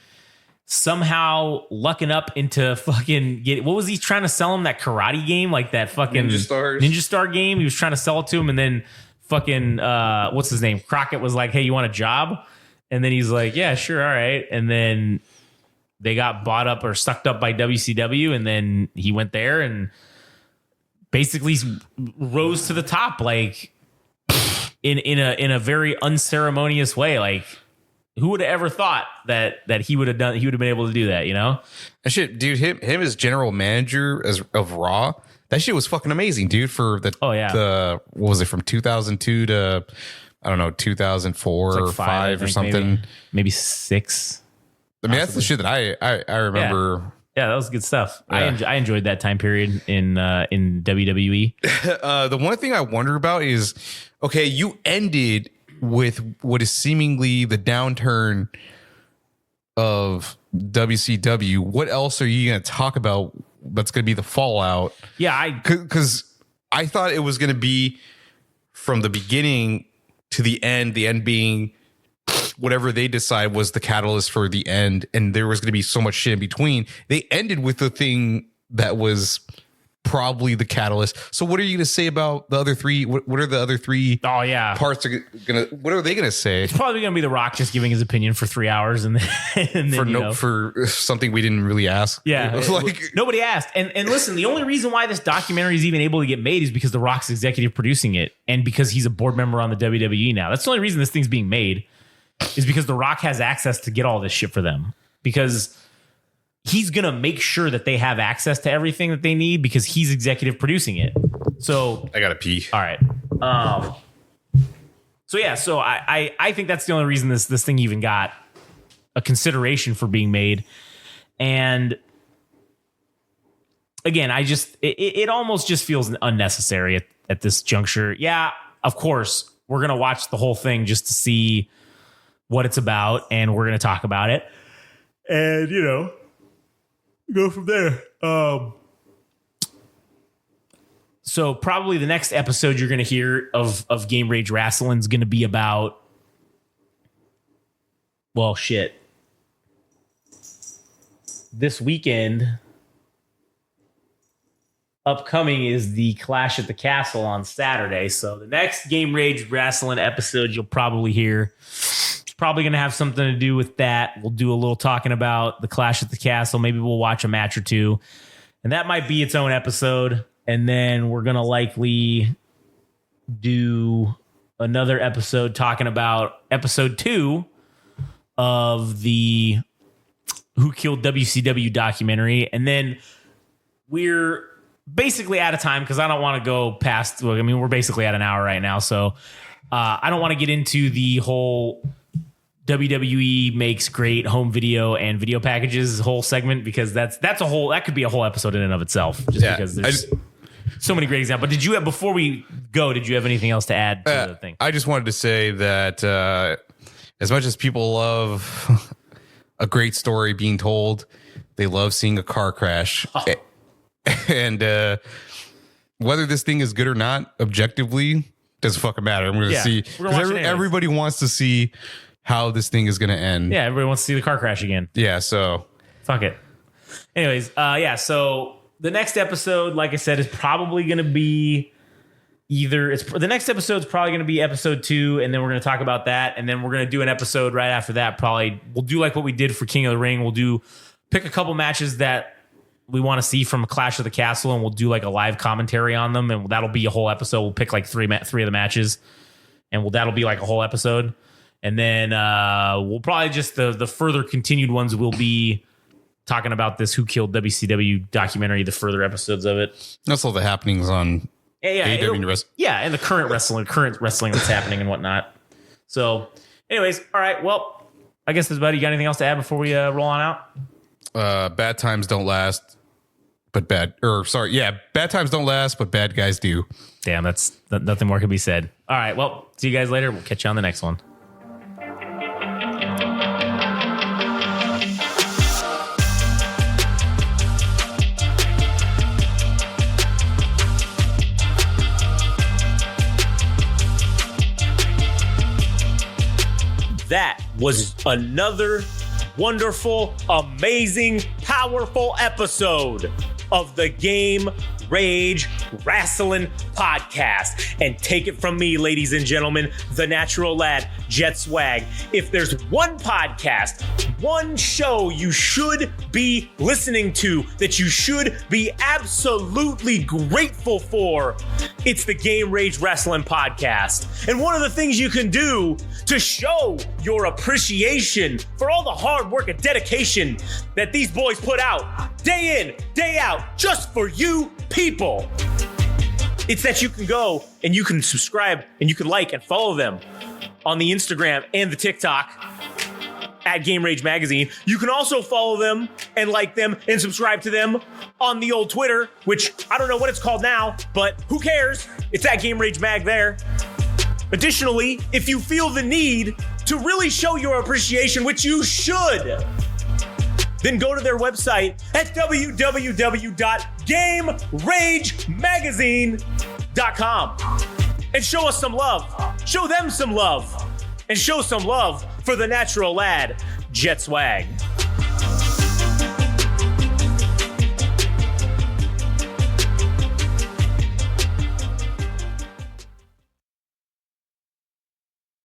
somehow lucking up into fucking what was he trying to sell him, that karate game, like that fucking Ninja Star game? He was trying to sell it to him, and then fucking what's his name, Crockett, was like, hey, you want a job? And then he's like, yeah, sure, all right. And then they got bought up or sucked up by WCW, and then he went there and basically rose to the top, like in a very unceremonious way. Like, who would have ever thought that he would have been able to do that, And shit, dude, him as general manager of Raw, that shit was fucking amazing, dude. For the what was it, from 2002 to, I don't know, 2004 like or 5 or something, maybe 6. I mean, that's the shit that I remember. Yeah, that was good stuff. Yeah. I enjoyed that time period in WWE. The one thing I wonder about is, okay, you ended with what is seemingly the downturn of WCW. What else are you going to talk about that's going to be the fallout? Yeah, because I thought it was going to be from the beginning to the end being whatever they decide was the catalyst for the end, and there was going to be so much shit in between. They ended with the thing that was probably the catalyst. So what are you going to say about the other three? What are the other three? Oh yeah, parts are gonna. What are they going to say? It's probably going to be The Rock just giving his opinion for 3 hours, and then for something we didn't really ask. Yeah, like nobody asked. And listen, the only reason why this documentary is even able to get made is because The Rock's executive producing it, and because he's a board member on the WWE now. That's the only reason this thing's being made, is because The Rock has access to get all this shit for them, because he's going to make sure that they have access to everything that they need, because he's executive producing it. So I got to pee. All right. So yeah, so I think that's the only reason this thing even got a consideration for being made. And again, it almost just feels unnecessary at this juncture. Yeah, of course, we're going to watch the whole thing just to see what it's about, and we're going to talk about it. And, go from there. So probably the next episode you're going to hear of Game Rage Wrestling is going to be about, well, shit. This weekend. upcoming is the Clash at the Castle on Saturday. So the next Game Rage Wrestling episode you'll probably hear, it's probably going to have something to do with that. We'll do a little talking about the Clash at the Castle. Maybe we'll watch a match or two. And that might be its own episode. And then we're going to likely do another episode talking about episode 2 of the Who Killed WCW documentary. And then we're basically out of time because I don't want to go past. I mean, we're basically at an hour right now. So I don't want to get into the whole WWE makes great home video and video packages whole segment, because that could be a whole episode in and of itself, just because there's so many great examples. But did you have, before we go, did you have anything else to add to the thing? I just wanted to say that as much as people love a great story being told, they love seeing a car crash. Oh. And whether this thing is good or not, objectively, doesn't fucking matter. I'm going to see. Everybody wants to see how this thing is going to end. Yeah, everybody wants to see the car crash again. Yeah, so. Fuck it. Anyways, so the next episode, like I said, is probably going to be the next episode is probably going to be episode 2, and then we're going to talk about that, and then we're going to do an episode right after that. Probably we'll do like what we did for King of the Ring. We'll pick a couple matches that we want to see from Clash of the Castle, and we'll do like a live commentary on them, and that'll be a whole episode. We'll pick like three of the matches, and that'll be like a whole episode. And then we'll probably just the further continued ones will be talking about this Who Killed WCW documentary, the further episodes of it. That's all the happenings on AEW. And the current wrestling that's happening and whatnot. So, anyways, all right. Well, I guess that's about it. You got anything else to add before we roll on out? Bad times don't last, but bad times don't last, but bad guys do. Damn, that's nothing more can be said. All right. Well, see you guys later. We'll catch you on the next one. That was another wonderful, amazing, powerful episode of the Game Rage Wrestling Podcast. And take it from me, ladies and gentlemen, the natural lad, Jet Swag. If there's one podcast, one show you should be listening to, that you should be absolutely grateful for, it's the Game Rage Wrestling Podcast. And one of the things you can do to show your appreciation for all the hard work and dedication that these boys put out day in, day out, just for you people, it's that you can go and you can subscribe and you can like and follow them on the Instagram and the TikTok at Game Rage Magazine. You can also follow them and like them and subscribe to them on the old Twitter, which I don't know what it's called now, but who cares? It's at Game Rage Mag there. Additionally, if you feel the need to really show your appreciation, which you should, then go to their website at www.GameRageMagazine.com and show us some love. Show them some love. And show some love for the natural lad, Jet Swag.